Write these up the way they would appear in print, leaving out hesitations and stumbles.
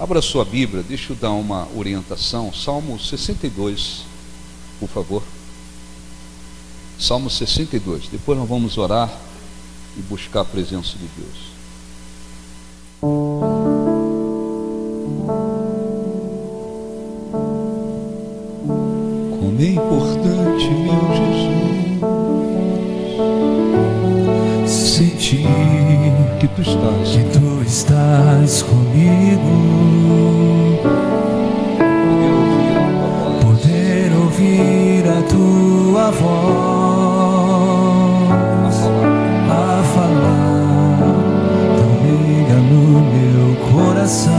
Abra sua Bíblia, deixa eu dar uma orientação. Salmo 62, por favor. Salmo 62. Depois nós vamos orar e buscar a presença de Deus. Como é importante, meu Jesus, sentir que tu estás comigo, poder ouvir a tua voz a falar tão meiga no meu coração.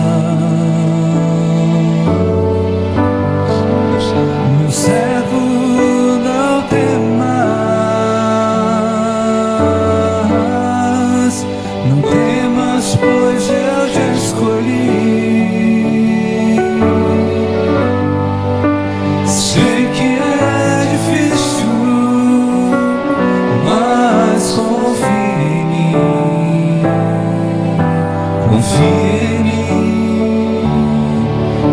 Meu servo, não temas, não temas, pois eu te escolhi. Sei que é difícil, mas confia em mim, confia em mim,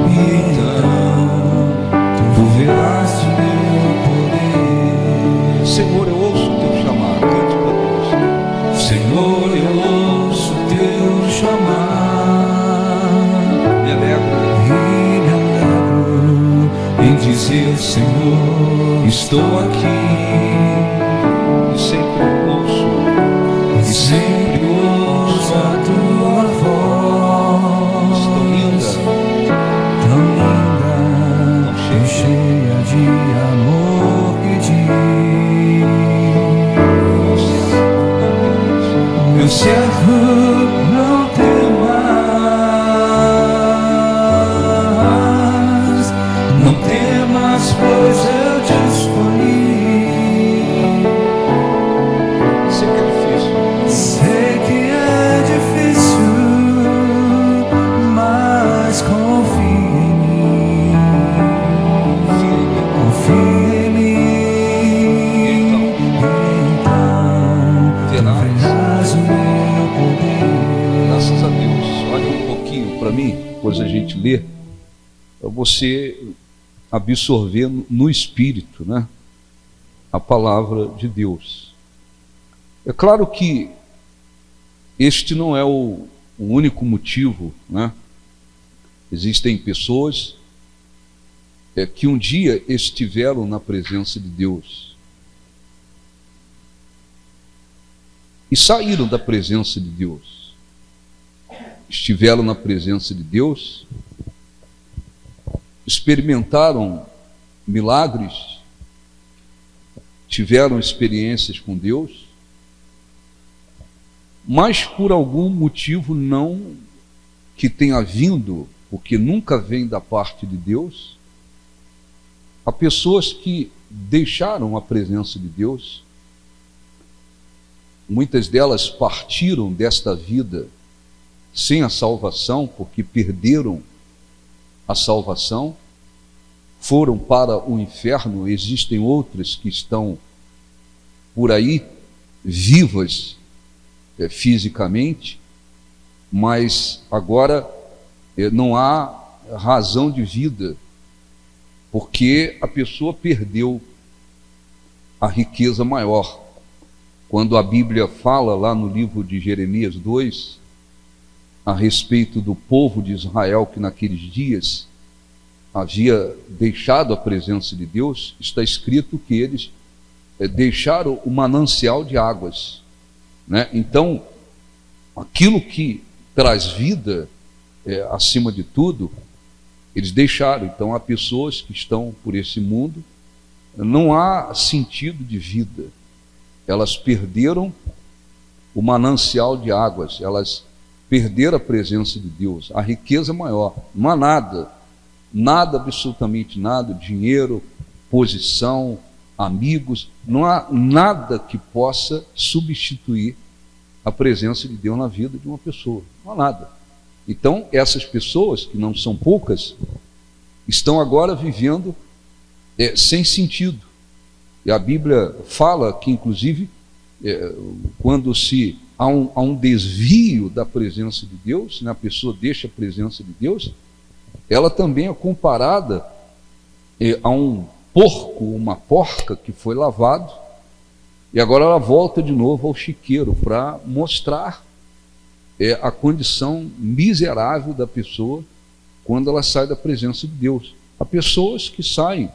e então tu verás o meu poder. Senhor, eu ouço o teu chamado, cante para Deus. Senhor, eu ouço o teu chamar, me alegro em dizer: Senhor, estou aqui, e sempre ouço a tua voz, tão linda, tão cheia de amor que diz: meu servo, não temas, não temas, pois eu te escolhi. Sei que é difícil, mas confia em mim, confia em mim, então verás o meu poder. Graças a Deus. Olha um pouquinho para mim, depois a gente lê, para você absorver no espírito, né, a palavra de Deus. É claro que este não é o único motivo, né? Existem pessoas que um dia estiveram na presença de Deus e saíram da presença de Deus. Estiveram na presença de Deus, experimentaram milagres, tiveram experiências com Deus, mas por algum motivo não que tenha vindo, porque nunca vem da parte de Deus, há pessoas que deixaram a presença de Deus. Muitas delas partiram desta vida sem a salvação, porque perderam a salvação, foram para o inferno. Existem outras que estão por aí, vivas fisicamente, mas agora não há razão de vida, porque a pessoa perdeu a riqueza maior. Quando a Bíblia fala lá no livro de Jeremias 2, a respeito do povo de Israel que naqueles dias havia deixado a presença de Deus, está escrito que eles deixaram o manancial de águas, né? Então, aquilo que traz vida, acima de tudo, eles deixaram. Então, há pessoas que estão por esse mundo, não há sentido de vida, elas perderam o manancial de águas, elas perderam a presença de Deus, a riqueza maior. Não há nada, absolutamente nada, dinheiro, posição, amigos, não há nada que possa substituir a presença de Deus na vida de uma pessoa, não há nada. Então, essas pessoas, que não são poucas, estão agora vivendo sem sentido. E a Bíblia fala que, inclusive, quando se há um desvio da presença de Deus, né? A pessoa deixa a presença de Deus, ela também é comparada a um porco, uma porca que foi lavado, e agora ela volta de novo ao chiqueiro para mostrar a condição miserável da pessoa quando ela sai da presença de Deus. Há pessoas que saem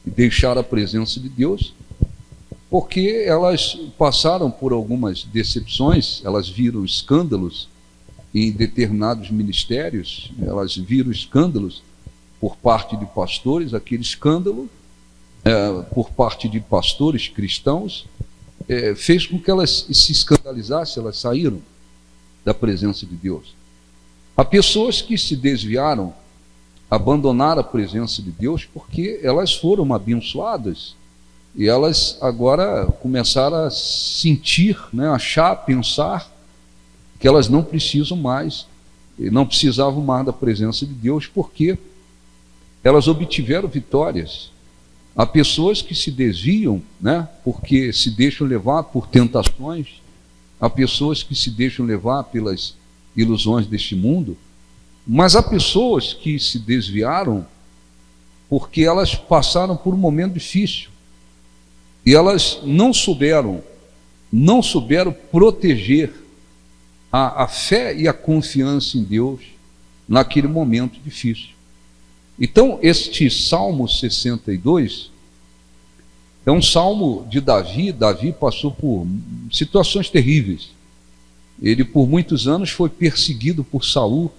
e deixaram a presença de Deus porque elas passaram por algumas decepções, elas viram escândalos em determinados ministérios, elas viram escândalos por parte de pastores, aquele escândalo por parte de pastores cristãos fez com que elas se escandalizassem, elas saíram da presença de Deus. Há pessoas que se desviaram, abandonaram a presença de Deus porque elas foram abençoadas e elas agora começaram a sentir, né, achar, pensar que elas não precisam mais, não precisavam mais da presença de Deus porque elas obtiveram vitórias. Há pessoas que se desviam, né, porque se deixam levar por tentações, há pessoas que se deixam levar pelas ilusões deste mundo, mas há pessoas que se desviaram porque elas passaram por um momento difícil e elas não souberam proteger a fé e a confiança em Deus naquele momento difícil. Então, este Salmo 62 é um salmo de Davi. Davi passou por situações terríveis. Ele, por muitos anos, foi perseguido por Saul.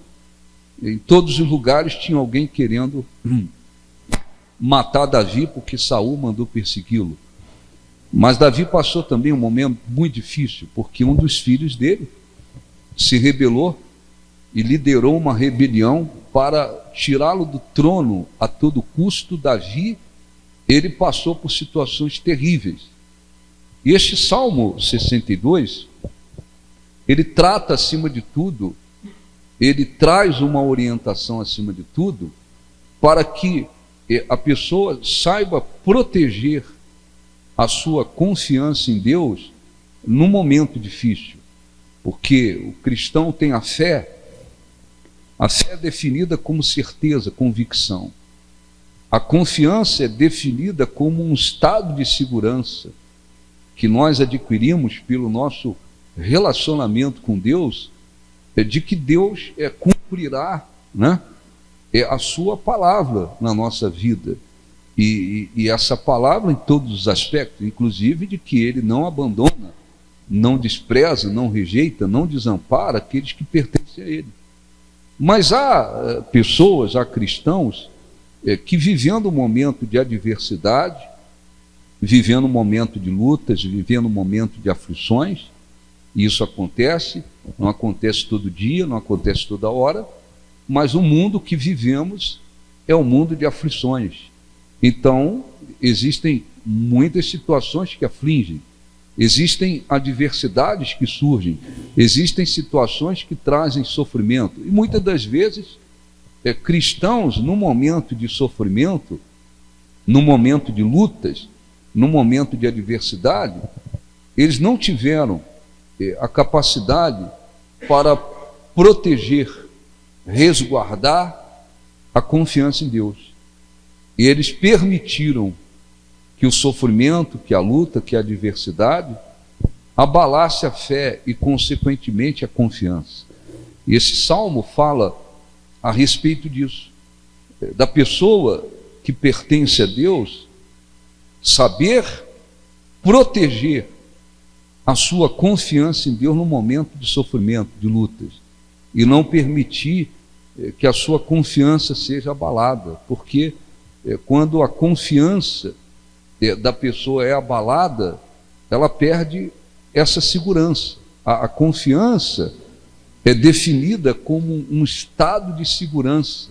Em todos os lugares tinha alguém querendo matar Davi, porque Saul mandou persegui-lo. Mas Davi passou também um momento muito difícil, porque um dos filhos dele se rebelou e liderou uma rebelião para tirá-lo do trono a todo custo. Davi, ele passou por situações terríveis. E este Salmo 62, ele trata acima de tudo, ele traz uma orientação acima de tudo, para que a pessoa saiba proteger a sua confiança em Deus num momento difícil. Porque o cristão tem a fé é definida como certeza, convicção. A confiança é definida como um estado de segurança que nós adquirimos pelo nosso relacionamento com Deus, de que Deus cumprirá, né, a sua palavra na nossa vida. E essa palavra em todos os aspectos, inclusive de que Ele não abandona, não despreza, não rejeita, não desampara aqueles que pertencem a Ele. Mas há pessoas, há cristãos que vivendo um momento de adversidade, vivendo um momento de lutas, vivendo um momento de aflições, e isso acontece, não acontece todo dia, não acontece toda hora, mas o mundo que vivemos é um mundo de aflições. Então, existem muitas situações que afligem, existem adversidades que surgem, existem situações que trazem sofrimento, e muitas das vezes cristãos, no momento de sofrimento, no momento de lutas, no momento de adversidade, eles não tiveram a capacidade para proteger, resguardar a confiança em Deus. E eles permitiram que o sofrimento, que a luta, que a adversidade abalasse a fé e, consequentemente, a confiança. E esse salmo fala a respeito disso, da pessoa que pertence a Deus saber proteger a sua confiança em Deus no momento de sofrimento, de lutas, e não permitir que a sua confiança seja abalada, porque quando a confiança da pessoa é abalada, ela perde essa segurança. A confiança é definida como um estado de segurança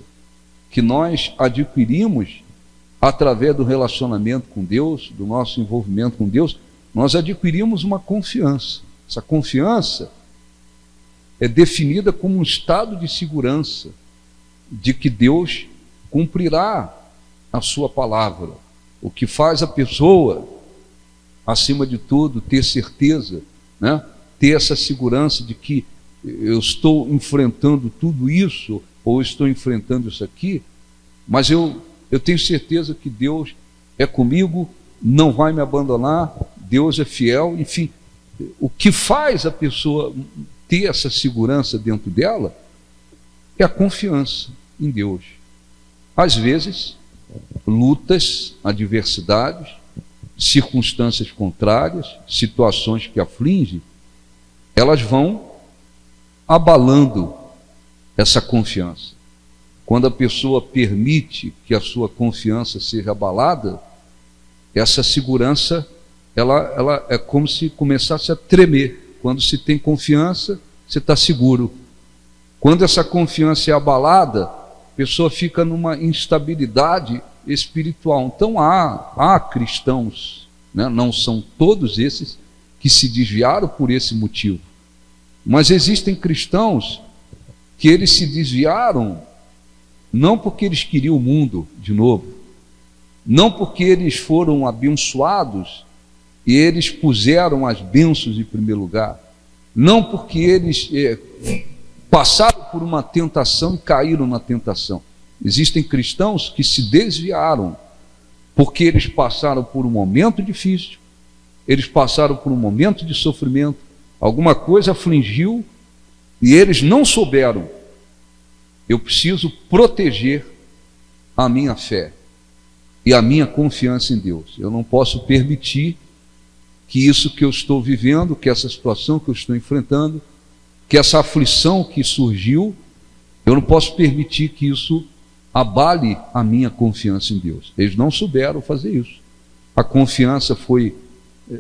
que nós adquirimos através do relacionamento com Deus, do nosso envolvimento com Deus. Nós adquirimos uma confiança. Essa confiança é definida como um estado de segurança de que Deus cumprirá a sua palavra, o que faz a pessoa, acima de tudo, ter certeza, né, ter essa segurança de que eu estou enfrentando tudo isso, ou estou enfrentando isso aqui, mas eu tenho certeza que Deus é comigo, não vai me abandonar, Deus é fiel. Enfim, o que faz a pessoa ter essa segurança dentro dela é a confiança em Deus. Às vezes, lutas, adversidades, circunstâncias contrárias, situações que afligem, elas vão abalando essa confiança. Quando a pessoa permite que a sua confiança seja abalada, essa segurança, ela é como se começasse a tremer. Quando se tem confiança, você está seguro. Quando essa confiança é abalada, a pessoa fica numa instabilidade espiritual. Então há cristãos, né? Não são todos esses que se desviaram por esse motivo, mas existem cristãos que eles se desviaram não porque eles queriam o mundo de novo, não porque eles foram abençoados e eles puseram as bênçãos em primeiro lugar, não porque eles passaram por uma tentação e caíram na tentação. Existem cristãos que se desviaram porque eles passaram por um momento difícil, eles passaram por um momento de sofrimento, alguma coisa afligiu e eles não souberam: eu preciso proteger a minha fé e a minha confiança em Deus. Eu não posso permitir que isso que eu estou vivendo, que essa situação que eu estou enfrentando, que essa aflição que surgiu, eu não posso permitir que isso abale a minha confiança em Deus. Eles não souberam fazer isso. A confiança foi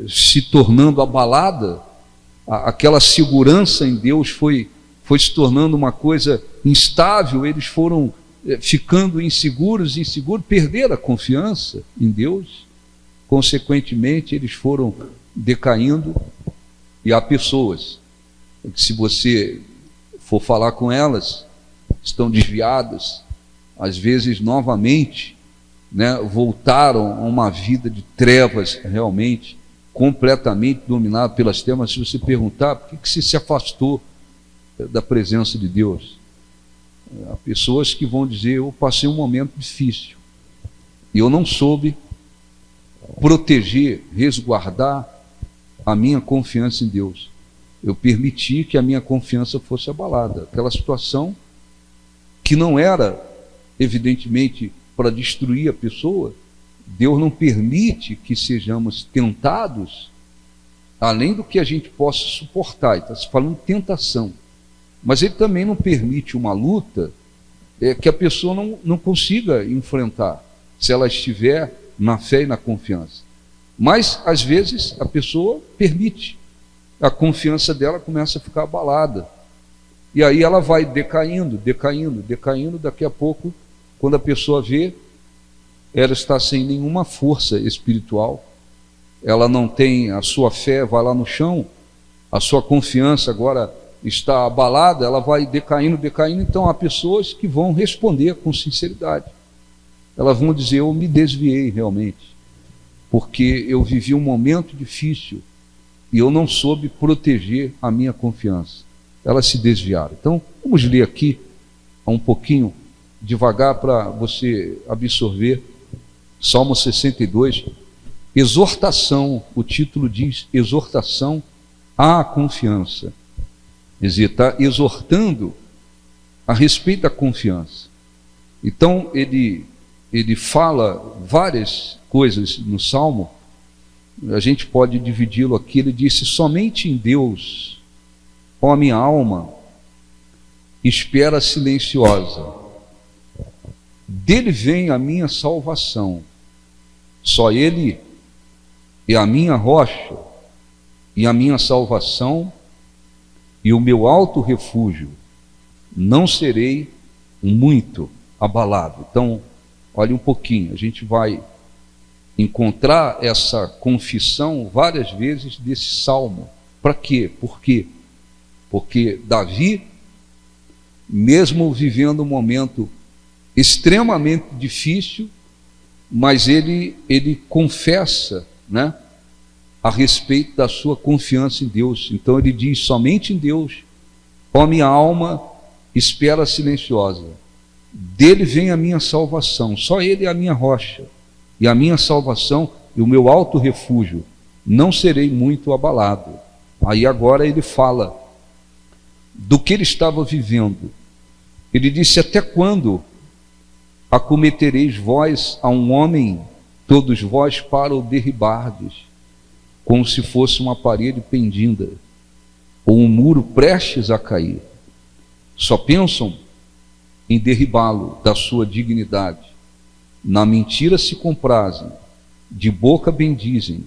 se tornando abalada, aquela segurança em Deus foi se tornando uma coisa instável, eles foram ficando inseguros, perderam a confiança em Deus, consequentemente eles foram decaindo. E há pessoas que, se você for falar com elas, estão desviadas, às vezes novamente, né, voltaram a uma vida de trevas, realmente, completamente dominada pelas trevas. Se você perguntar, por que você se afastou da presença de Deus? Há pessoas que vão dizer: eu passei um momento difícil e eu não soube proteger, resguardar a minha confiança em Deus. Eu permiti que a minha confiança fosse abalada. Aquela situação que não era, evidentemente, para destruir a pessoa. Deus não permite que sejamos tentados além do que a gente possa suportar. Está se falando de tentação. Mas Ele também não permite uma luta que a pessoa não consiga enfrentar, se ela estiver na fé e na confiança. Mas, às vezes, a pessoa permite. A confiança dela começa a ficar abalada. E aí ela vai decaindo. Daqui a pouco, quando a pessoa vê, ela está sem nenhuma força espiritual, ela não tem, a sua fé vai lá no chão, a sua confiança agora está abalada, ela vai decaindo. Então há pessoas que vão responder com sinceridade. Elas vão dizer: eu me desviei realmente, porque eu vivi um momento difícil e eu não soube proteger a minha confiança. Elas se desviaram. Então, vamos ler aqui um pouquinho, devagar, para você absorver. Salmo 62, exortação. O título diz: exortação à confiança. Está exortando a respeito da confiança. Então, ele fala várias coisas no Salmo. A gente pode dividi-lo aqui. Ele disse: somente em Deus, ó minha alma, espera silenciosa. Dele vem a minha salvação. Só Ele é a minha rocha e a minha salvação e o meu alto refúgio. Não serei muito abalado. Então, olhe um pouquinho. A gente vai encontrar essa confissão várias vezes desse salmo. Para quê? Por quê? Porque Davi, mesmo vivendo um momento extremamente difícil, mas ele confessa, né, a respeito da sua confiança em Deus. Então ele diz: somente em Deus, ó minha alma, espera silenciosa. Dele vem a minha salvação. Só Ele é a minha rocha e a minha salvação e o meu alto refúgio. Não serei muito abalado. Aí agora ele fala do que ele estava vivendo. Ele disse: até quando acometereis vós a um homem, todos vós para o derribardes, como se fosse uma parede pendida, ou um muro prestes a cair? Só pensam em derribá-lo da sua dignidade. Na mentira se comprazem, de boca bendizem,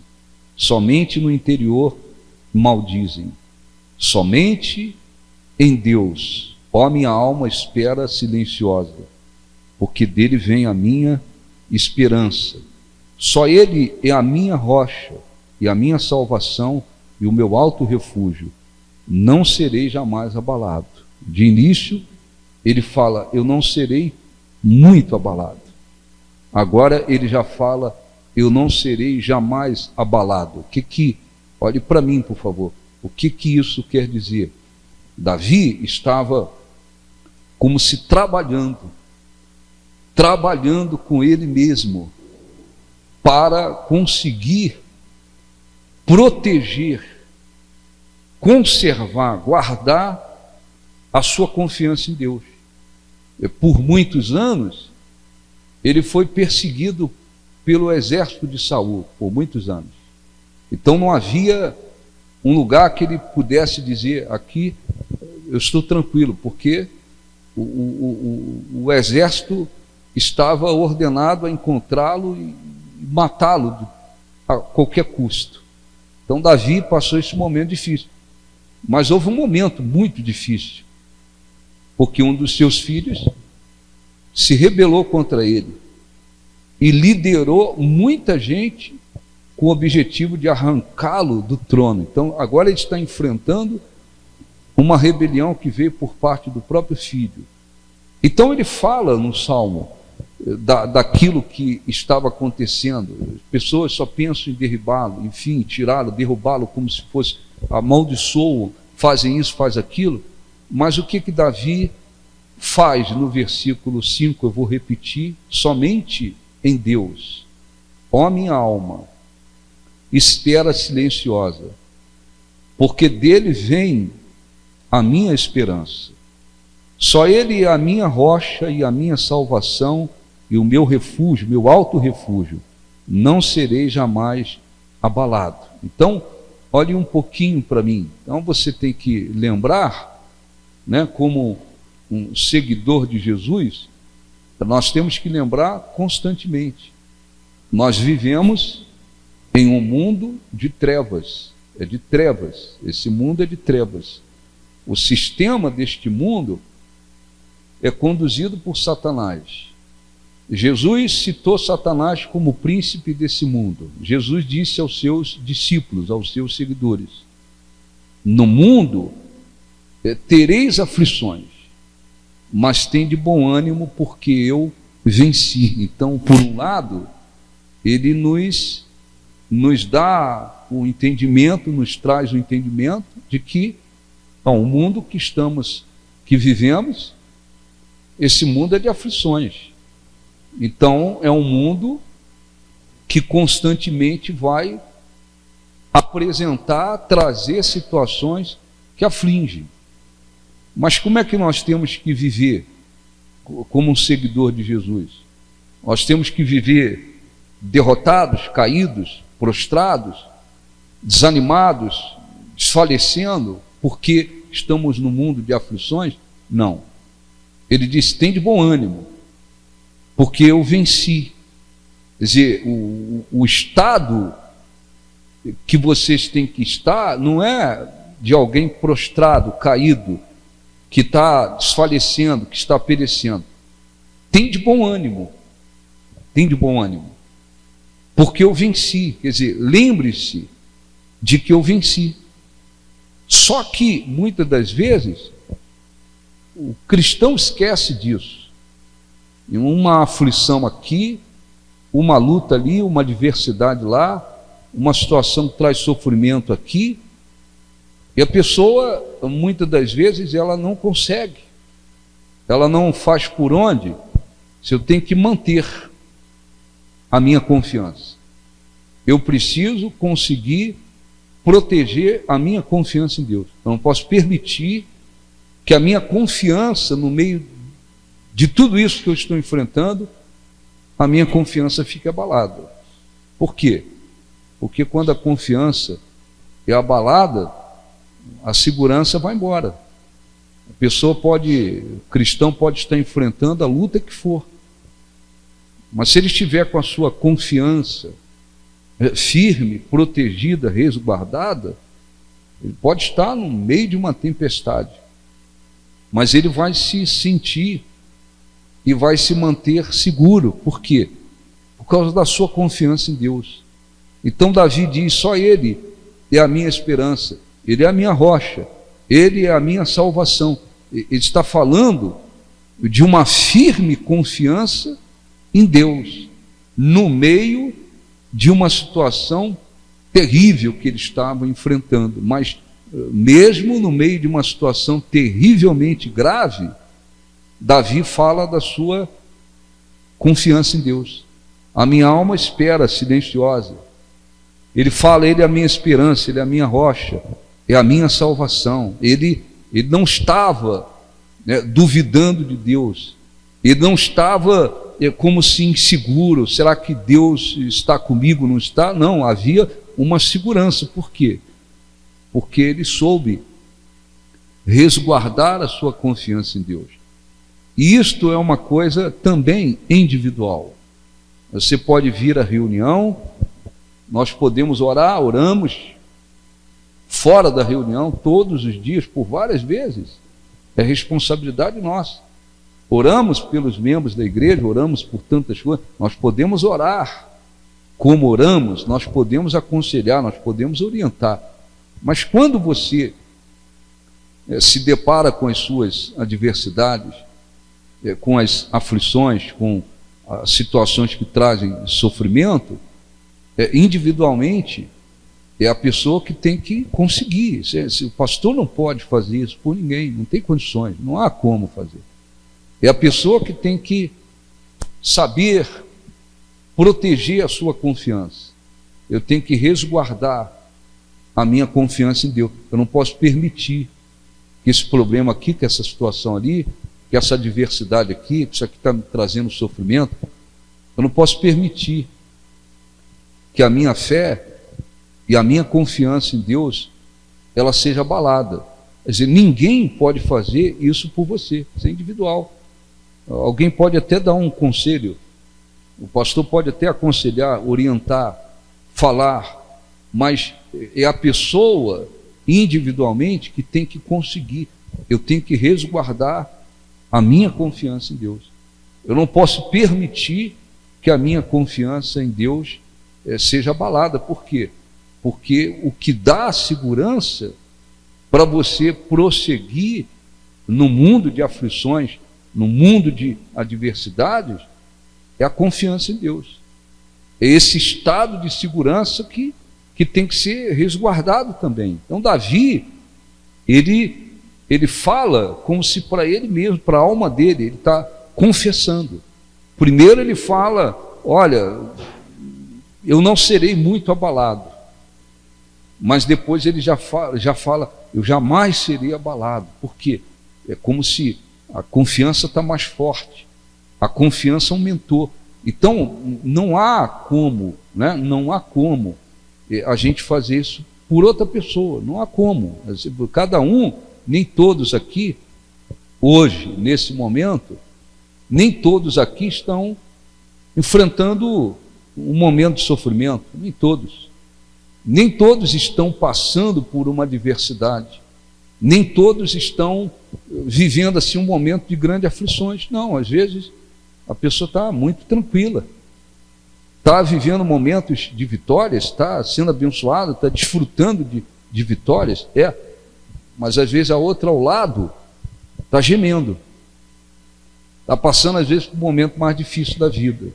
somente no interior maldizem. Somente em Deus, ó minha alma, espera silenciosa, porque dele vem a minha esperança. Só Ele é a minha rocha e a minha salvação e o meu alto refúgio. Não serei jamais abalado. De início, ele fala: eu não serei muito abalado. Agora ele já fala: eu não serei jamais abalado. Olhe para mim, por favor. O que isso quer dizer? Davi estava como se trabalhando com ele mesmo, para conseguir proteger, conservar, guardar a sua confiança em Deus. Por muitos anos, ele foi perseguido pelo exército de Saul, por muitos anos. Então não havia um lugar que ele pudesse dizer: aqui eu estou tranquilo, porque o exército estava ordenado a encontrá-lo e matá-lo a qualquer custo. Então Davi passou esse momento difícil. Mas houve um momento muito difícil, porque um dos seus filhos se rebelou contra ele e liderou muita gente com o objetivo de arrancá-lo do trono. Então agora ele está enfrentando uma rebelião que veio por parte do próprio filho. Então ele fala no Salmo daquilo que estava acontecendo. As pessoas só pensam em derribá-lo, enfim, tirá-lo, derrubá-lo, como se fosse amaldiçoam, fazem isso, faz aquilo. Mas o que Davi faz no versículo 5? Eu vou repetir: somente em Deus, ó minha alma, espera silenciosa, porque dele vem a minha esperança. Só Ele é a minha rocha e a minha salvação e o meu refúgio, meu alto refúgio. Não serei jamais abalado. Então, olhe um pouquinho para mim. Então você tem que lembrar, né, como um seguidor de Jesus, nós temos que lembrar constantemente. Nós vivemos em um mundo de trevas. É de trevas. Esse mundo é de trevas. O sistema deste mundo é conduzido por Satanás. Jesus citou Satanás como príncipe desse mundo. Jesus disse aos seus discípulos, aos seus seguidores: no mundo tereis aflições, mas tende bom ânimo, porque eu venci. Então, por um lado, ele nos dá o entendimento, nos traz o entendimento de que o mundo que vivemos, esse mundo é de aflições. Então é um mundo que constantemente vai apresentar, trazer situações que afligem. Mas como é que nós temos que viver como um seguidor de Jesus? Nós temos que viver derrotados, caídos, prostrados, desanimados, desfalecendo, porque estamos no mundo de aflições? Não. Ele diz: tem de bom ânimo, porque eu venci. Quer dizer, o estado que vocês têm que estar não é de alguém prostrado, caído, que está desfalecendo, que está perecendo. Tem de bom ânimo, tem de bom ânimo, porque eu venci. Quer dizer, lembre-se de que eu venci. Só que, muitas das vezes, o cristão esquece disso. Uma aflição aqui, uma luta ali, uma adversidade lá, uma situação que traz sofrimento aqui, e a pessoa, muitas das vezes, ela não consegue, ela não faz por onde. Se eu tenho que manter a minha confiança, eu preciso conseguir proteger a minha confiança em Deus. Eu não posso permitir que a minha confiança, no meio de tudo isso que eu estou enfrentando, a minha confiança fique abalada. Por quê? Porque quando a confiança é abalada, a segurança vai embora. A pessoa o cristão pode estar enfrentando a luta que for, mas se ele estiver com a sua confiança firme, protegida, resguardada, ele pode estar no meio de uma tempestade, mas ele vai se sentir e vai se manter seguro. Por quê? Por causa da sua confiança em Deus. Então Davi diz: só Ele é a minha esperança, Ele é a minha rocha, Ele é a minha salvação. Ele está falando de uma firme confiança em Deus, no meio de uma situação terrível que ele estava enfrentando. Mas mesmo no meio de uma situação terrivelmente grave, Davi fala da sua confiança em Deus. A minha alma espera silenciosa. Ele fala: Ele é a minha esperança, Ele é a minha rocha, é a minha salvação. Ele não estava duvidando de Deus, ele não estava como se inseguro: será que Deus está comigo, não está? Não, havia uma segurança. Por quê? Porque ele soube resguardar a sua confiança em Deus. E isto é uma coisa também individual. Você pode vir à reunião, nós podemos orar, oramos fora da reunião todos os dias, por várias vezes. É responsabilidade nossa. Oramos pelos membros da igreja, oramos por tantas coisas. Nós podemos orar como oramos, nós podemos aconselhar, nós podemos orientar. Mas quando você se depara com as suas adversidades, com as aflições, com as situações que trazem sofrimento, individualmente, é a pessoa que tem que conseguir. O pastor não pode fazer isso por ninguém, não tem condições, não há como fazer. É a pessoa que tem que saber proteger a sua confiança. Eu tenho que resguardar a minha confiança em Deus. Eu não posso permitir que esse problema aqui, que essa situação ali, que essa adversidade aqui, que isso aqui está me trazendo sofrimento, eu não posso permitir que a minha fé e a minha confiança em Deus, ela seja abalada. Quer dizer, ninguém pode fazer isso por você, isso é individual. Alguém pode até dar um conselho, o pastor pode até aconselhar, orientar, falar, mas é a pessoa individualmente que tem que conseguir. Eu tenho que resguardar a minha confiança em Deus. Eu não posso permitir que a minha confiança em Deus seja abalada. Por quê? Porque o que dá a segurança para você prosseguir no mundo de aflições, no mundo de adversidades, é a confiança em Deus. É esse estado de segurança que tem que ser resguardado também. Então Davi, ele fala como se para ele mesmo, para a alma dele, ele está confessando. Primeiro ele fala: olha, eu não serei muito abalado. Mas depois ele já fala, eu jamais serei abalado. Por quê? É como se a confiança está mais forte, a confiança aumentou. Então não há como, não há como a gente fazer isso por outra pessoa, não há como. Cada um, nem todos aqui, hoje, nesse momento, nem todos aqui estão enfrentando um momento de sofrimento, nem todos. Nem todos estão passando por uma adversidade, nem todos estão vivendo assim um momento de grandes aflições. Não, às vezes a pessoa está muito tranquila, está vivendo momentos de vitórias, está sendo abençoada, está desfrutando de vitórias, mas às vezes a outra ao lado está gemendo, está passando às vezes por um momento mais difícil da vida,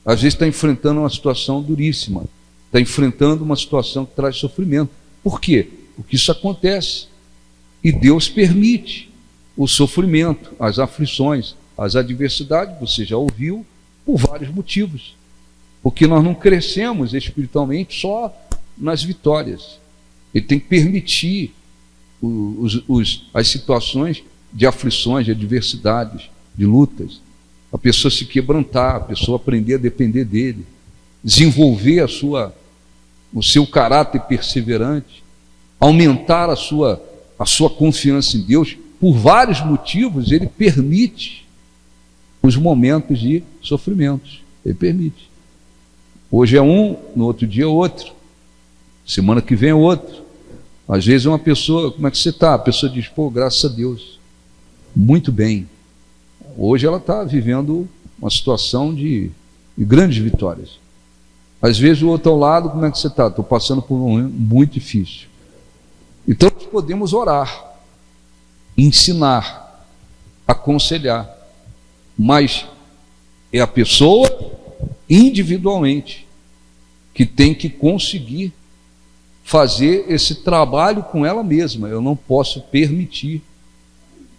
às vezes está enfrentando uma situação duríssima. está enfrentando uma situação que traz sofrimento. Por quê? Porque isso acontece. E Deus permite o sofrimento, as aflições, as adversidades, você já ouviu, por vários motivos. Porque nós não crescemos espiritualmente só nas vitórias. Ele tem que permitir as situações de aflições, de adversidades, de lutas. A pessoa se quebrantar, a pessoa aprender a depender dele, desenvolver o seu caráter perseverante, aumentar a sua confiança em Deus. Por vários motivos, ele permite os momentos de sofrimentos. Ele permite. Hoje é um, no outro dia é outro. Semana que vem é outro. Às vezes uma pessoa, como é que você está? A pessoa diz, pô, graças a Deus, muito bem. Hoje ela está vivendo uma situação de grandes vitórias. Às vezes o outro ao lado, como é que você está? Estou passando por um momento muito difícil. Então nós podemos orar, ensinar, aconselhar, mas é a pessoa individualmente que tem que conseguir fazer esse trabalho com ela mesma. Eu não posso permitir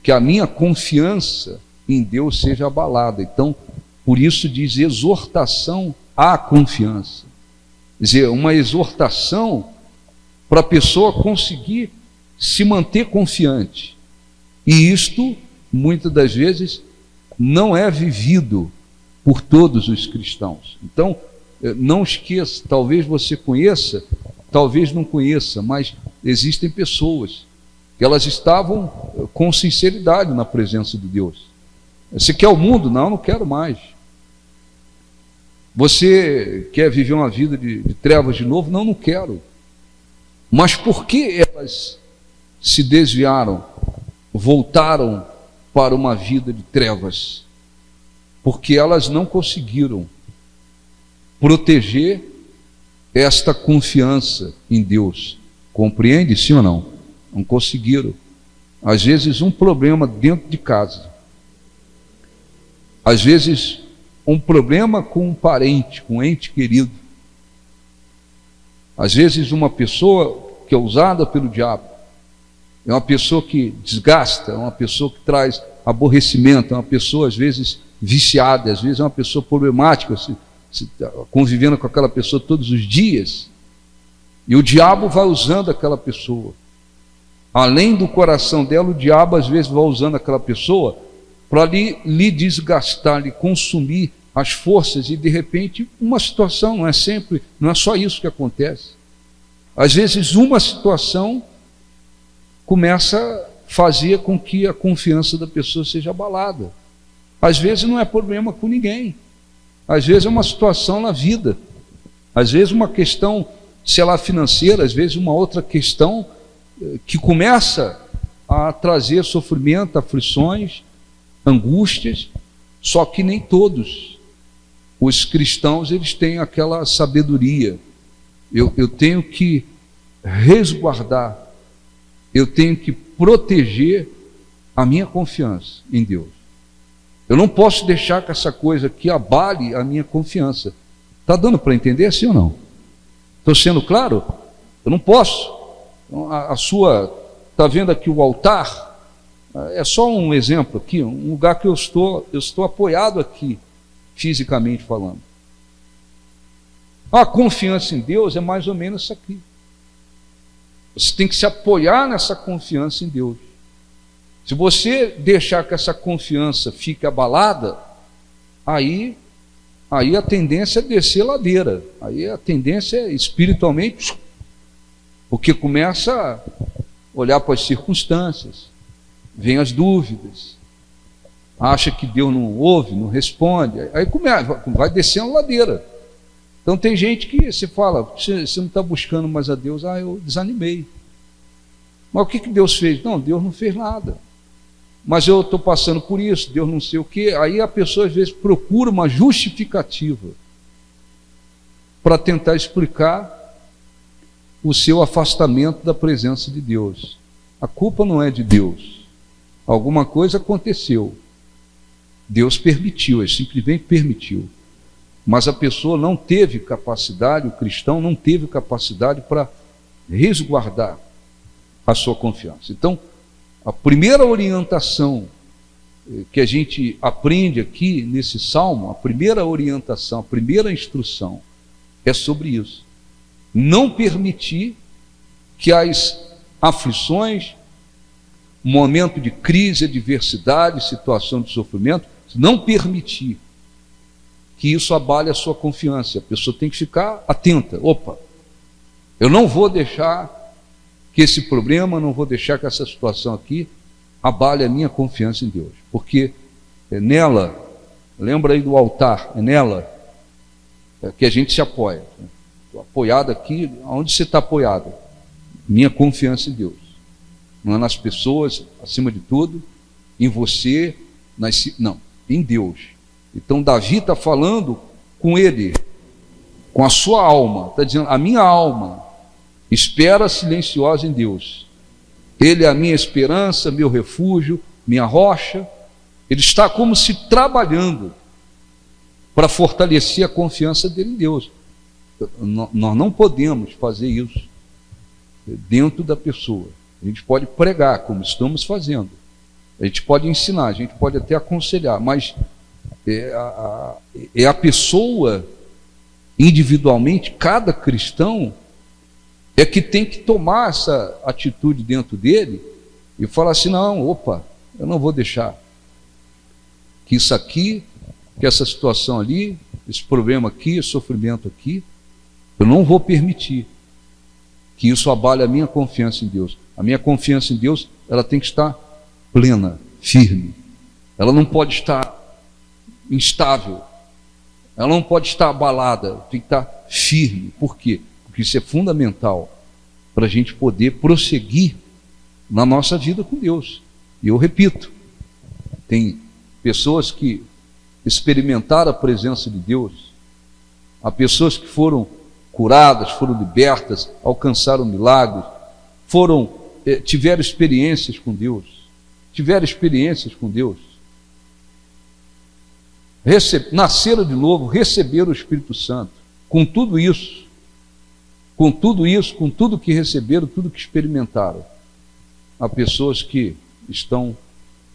que a minha confiança em Deus seja abalada. Então, por isso diz exortação à confiança. Quer dizer, uma exortação para a pessoa conseguir se manter confiante. E isto, muitas das vezes, não é vivido por todos os cristãos. Então, não esqueça, talvez você conheça, talvez não conheça, mas existem pessoas que elas estavam com sinceridade na presença de Deus. Você quer o mundo? Não, não quero mais. Você quer viver uma vida de trevas de novo? Não, não quero. Mas por que elas se desviaram, voltaram para uma vida de trevas? Porque elas não conseguiram proteger esta confiança em Deus. Compreende, sim ou não? Não conseguiram. Às vezes um problema dentro de casa. Às vezes um problema com um parente, com um ente querido. Às vezes uma pessoa que é usada pelo diabo. É uma pessoa que desgasta, é uma pessoa que traz aborrecimento, é uma pessoa às vezes viciada, às vezes é uma pessoa problemática, convivendo com aquela pessoa todos os dias. E o diabo vai usando aquela pessoa. Além do coração dela, o diabo às vezes vai usando aquela pessoa para lhe desgastar, lhe consumir as forças, e de repente uma situação, não é só isso que acontece. Às vezes uma situação começa a fazer com que a confiança da pessoa seja abalada. Às vezes não é problema com ninguém. Às vezes é uma situação na vida. Às vezes uma questão, sei lá, financeira, às vezes uma outra questão que começa a trazer sofrimento, aflições, angústias, só que nem todos os cristãos eles têm aquela sabedoria. Eu tenho que resguardar, eu tenho que proteger a minha confiança em Deus. Eu não posso deixar que essa coisa que abale a minha confiança. Está dando para entender assim ou não? Estou sendo claro? Eu não posso. Está vendo aqui o altar? É só um exemplo aqui, um lugar que eu estou apoiado aqui, fisicamente falando. A confiança em Deus é mais ou menos isso aqui. Você tem que se apoiar nessa confiança em Deus. Se você deixar que essa confiança fique abalada, aí a tendência é descer ladeira. Aí a tendência é espiritualmente, porque começa a olhar para as circunstâncias, vem as dúvidas, acha que Deus não ouve, não responde, aí vai descendo ladeira. Então tem gente que se fala, você não está buscando mais a Deus, eu desanimei. Mas o que Deus fez? Não, Deus não fez nada. Mas eu estou passando por isso, Deus não sei o quê. Aí a pessoa às vezes procura uma justificativa para tentar explicar o seu afastamento da presença de Deus. A culpa não é de Deus. Alguma coisa aconteceu. Deus permitiu, ele simplesmente permitiu. mas a pessoa não teve capacidade, o cristão não teve capacidade para resguardar a sua confiança. Então, a primeira orientação que a gente aprende aqui nesse salmo, a primeira orientação, a primeira instrução é sobre isso. Não permitir que as aflições, momento de crise, adversidade, situação de sofrimento, não permitir que isso abale a sua confiança. A pessoa tem que ficar atenta. Opa, eu não vou deixar que esse problema, não vou deixar que essa situação aqui abale a minha confiança em Deus. Porque é nela, lembra aí do altar, é nela que a gente se apoia. Estou apoiado aqui, aonde você está apoiado? Minha confiança em Deus. Não é nas pessoas, acima de tudo, em você, não, em Deus. Então Davi está falando com ele, com a sua alma, está dizendo, a minha alma espera silenciosa em Deus. Ele é a minha esperança, meu refúgio, minha rocha. Ele está como se trabalhando para fortalecer a confiança dele em Deus. Nós não podemos fazer isso dentro da pessoa. A gente pode pregar, como estamos fazendo. A gente pode ensinar, a gente pode até aconselhar, mas é a pessoa individualmente, cada cristão é que tem que tomar essa atitude dentro dele e falar assim, não, opa, eu não vou deixar que isso aqui, que essa situação ali, esse problema aqui, esse sofrimento aqui, eu não vou permitir que isso abale a minha confiança em Deus. A minha confiança em Deus, ela tem que estar plena, firme. Ela não pode estar instável. Ela não pode estar abalada, tem que estar firme. Por quê? Porque isso é fundamental para a gente poder prosseguir na nossa vida com Deus. E eu repito, tem pessoas que experimentaram a presença de Deus, há pessoas que foram curadas, foram libertas, alcançaram milagres, tiveram experiências com Deus, nasceram de novo, receberam o Espírito Santo. Com tudo isso, com tudo que receberam, tudo que experimentaram, há pessoas que estão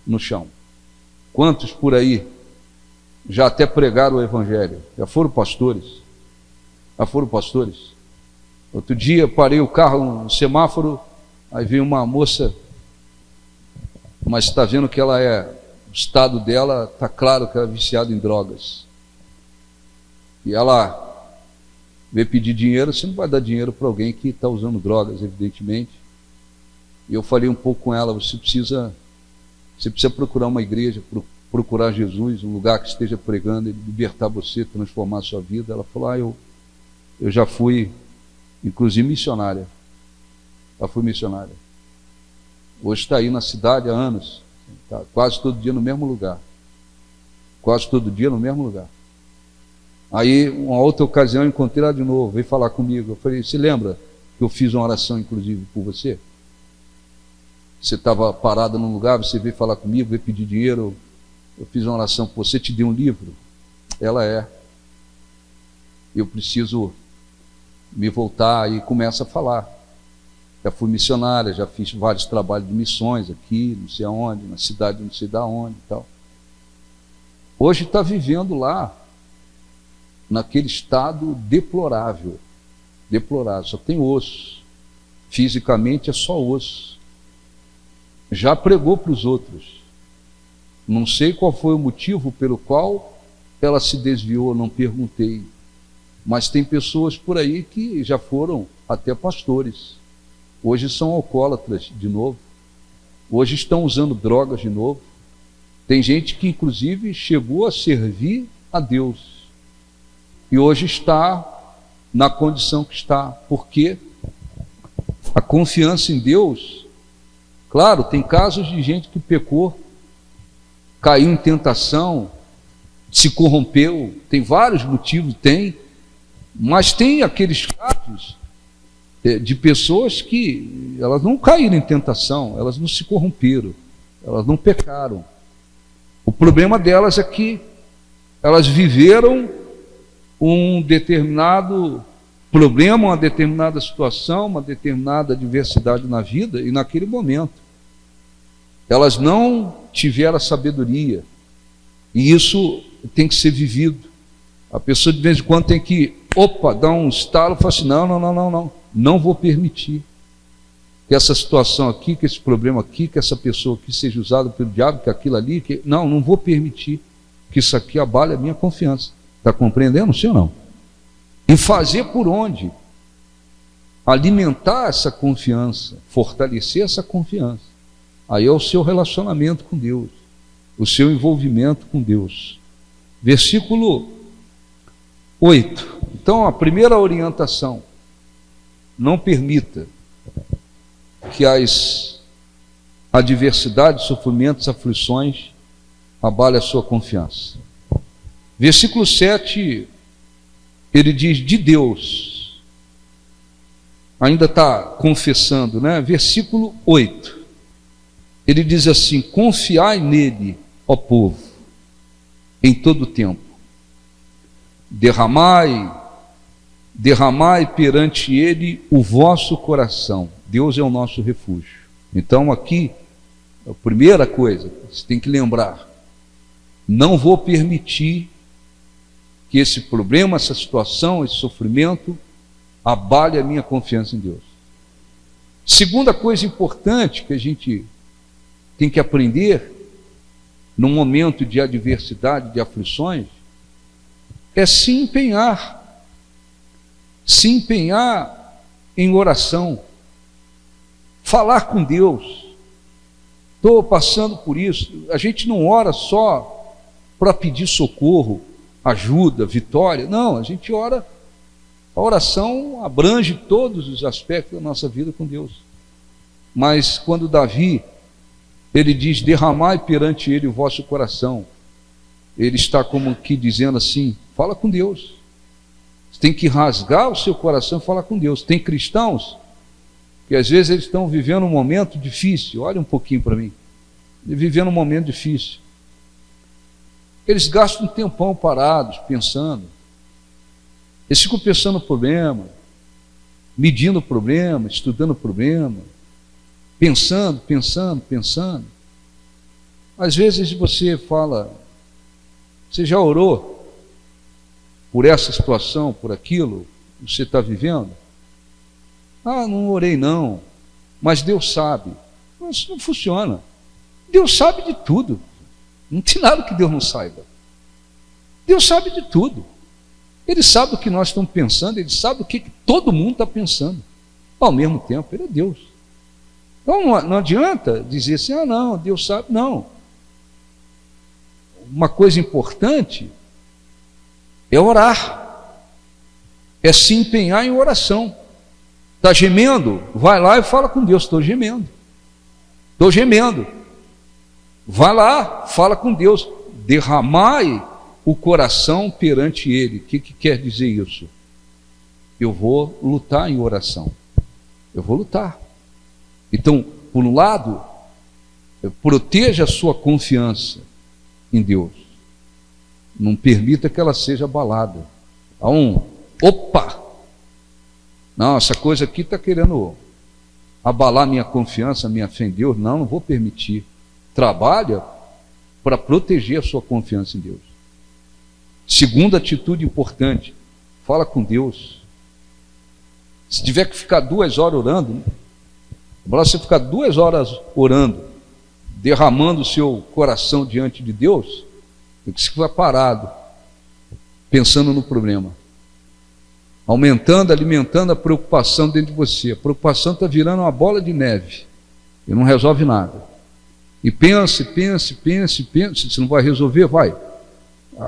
no chão. Quantos por aí já até pregaram o Evangelho? Já foram pastores? Outro dia parei o carro no semáforo, aí veio uma moça, mas está vendo que ela o estado dela está claro que ela é viciada em drogas. E ela veio pedir dinheiro. Você não vai dar dinheiro para alguém que está usando drogas, evidentemente. E eu falei um pouco com ela, você precisa procurar uma igreja, procurar Jesus, um lugar que esteja pregando, ele libertar você, transformar a sua vida. Ela falou, eu já fui, inclusive missionária. Já fui missionária. Hoje está aí na cidade há anos, tá quase todo dia no mesmo lugar. Aí, uma outra ocasião, eu encontrei ela de novo, veio falar comigo. Eu falei, você lembra que eu fiz uma oração, inclusive, por você? Você estava parada num lugar, você veio falar comigo, veio pedir dinheiro, eu fiz uma oração por você, te dei um livro. Ela eu preciso me voltar, e começa a falar. Já fui missionária, já fiz vários trabalhos de missões aqui, não sei aonde, na cidade não sei da onde e tal. Hoje está vivendo lá, naquele estado deplorável, só tem osso, fisicamente é só osso. Já pregou para os outros, não sei qual foi o motivo pelo qual ela se desviou, não perguntei, mas tem pessoas por aí que já foram até pastores, hoje são alcoólatras de novo, hoje estão usando drogas de novo. Tem gente que inclusive chegou a servir a Deus e hoje está na condição que está, porque a confiança em Deus, claro, tem casos de gente que pecou, caiu em tentação, se corrompeu, tem vários motivos, mas tem aqueles casos de pessoas que elas não caíram em tentação, elas não se corromperam, elas não pecaram. O problema delas é que elas viveram um determinado problema, uma determinada situação, uma determinada adversidade na vida, e naquele momento elas não tiveram a sabedoria, e isso tem que ser vivido. A pessoa de vez em quando tem que, dar um estalo e falar assim, não vou permitir que essa situação aqui, que esse problema aqui, que essa pessoa aqui seja usada pelo diabo, que aquilo ali, não vou permitir que isso aqui abale a minha confiança. Está compreendendo, sim ou não? E fazer por onde? Alimentar essa confiança, fortalecer essa confiança. Aí é o seu relacionamento com Deus, o seu envolvimento com Deus. Versículo 8. Então, a primeira orientação: não permita que as adversidades, sofrimentos, aflições abalem a sua confiança. Versículo 7, ele diz de Deus, ainda está confessando, né? Versículo 8, ele diz assim: confiai nele, ó povo, em todo o tempo, derramai perante ele o vosso coração. Deus é o nosso refúgio. Então aqui, a primeira coisa, você tem que lembrar: não vou permitir que esse problema, essa situação, esse sofrimento abale a minha confiança em Deus. Segunda coisa importante que a gente tem que aprender num momento de adversidade, de aflições, é se empenhar em oração, falar com Deus. Estou passando por isso. A gente não ora só para pedir socorro, ajuda, vitória. Não, a gente ora. A oração abrange todos os aspectos da nossa vida com Deus. Mas quando Davi, ele diz: derramai perante ele o vosso coração, ele está como que dizendo assim: fala com Deus. Você tem que rasgar o seu coração e falar com Deus. Tem cristãos que às vezes eles estão vivendo um momento difícil. Olha um pouquinho para mim. Vivendo um momento difícil. Eles gastam um tempão parados, pensando. Eles ficam pensando no problema, medindo o problema, estudando o problema, pensando. Às vezes você fala: você já orou por essa situação, por aquilo que você está vivendo? Não orei não, mas Deus sabe. Mas isso não funciona. Deus sabe de tudo. Não tem nada que Deus não saiba. Deus sabe de tudo. Ele sabe o que nós estamos pensando, ele sabe o que todo mundo está pensando. Ao mesmo tempo, ele é Deus. Então não adianta dizer assim: não, Deus sabe. Não. Uma coisa importante é orar, é se empenhar em oração. Está gemendo? Vai lá e fala com Deus: estou gemendo. Vai lá, fala com Deus. Derramai o coração perante ele. O que quer dizer isso? Eu vou lutar em oração. Eu vou lutar. Então, por um lado, proteja a sua confiança em Deus. Não permita que ela seja abalada. Não, essa coisa aqui está querendo abalar minha confiança, minha fé em Deus. Não vou permitir. Trabalha para proteger a sua confiança em Deus. Segunda atitude importante: fala com Deus. Se tiver que ficar 2 horas orando, para você ficar 2 horas orando, derramando o seu coração diante de Deus, tem que ficar parado, pensando no problema, alimentando a preocupação dentro de você. A preocupação está virando uma bola de neve e não resolve nada. E pense, se não vai resolver, vai.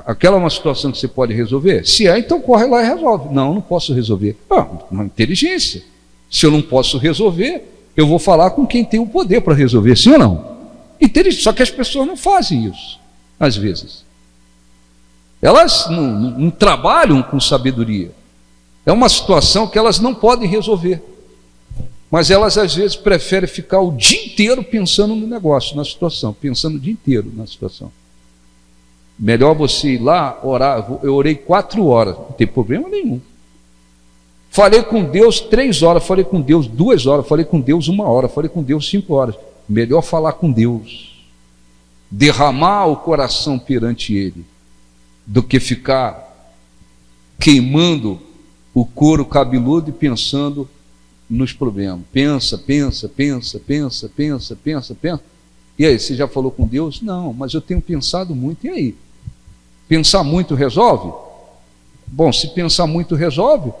Aquela é uma situação que você pode resolver? Se é, então corre lá e resolve. Não posso resolver. Uma inteligência. Se eu não posso resolver, eu vou falar com quem tem o poder para resolver, sim ou não? Inteligência. Só que as pessoas não fazem isso, às vezes. Elas não trabalham com sabedoria. É uma situação que elas não podem resolver. Mas elas às vezes preferem ficar o dia inteiro pensando no negócio, na situação, pensando o dia inteiro na situação. Melhor você ir lá orar. Eu orei 4 horas, não tem problema nenhum. Falei com Deus 3 horas, falei com Deus 2 horas, falei com Deus 1 hora, falei com Deus 5 horas. Melhor falar com Deus, derramar o coração perante Ele, do que ficar queimando o couro cabeludo e pensando nos problemas. Pensa. E aí, você já falou com Deus? Não, mas eu tenho pensado muito. E aí? Pensar muito resolve? Bom, se pensar muito resolve,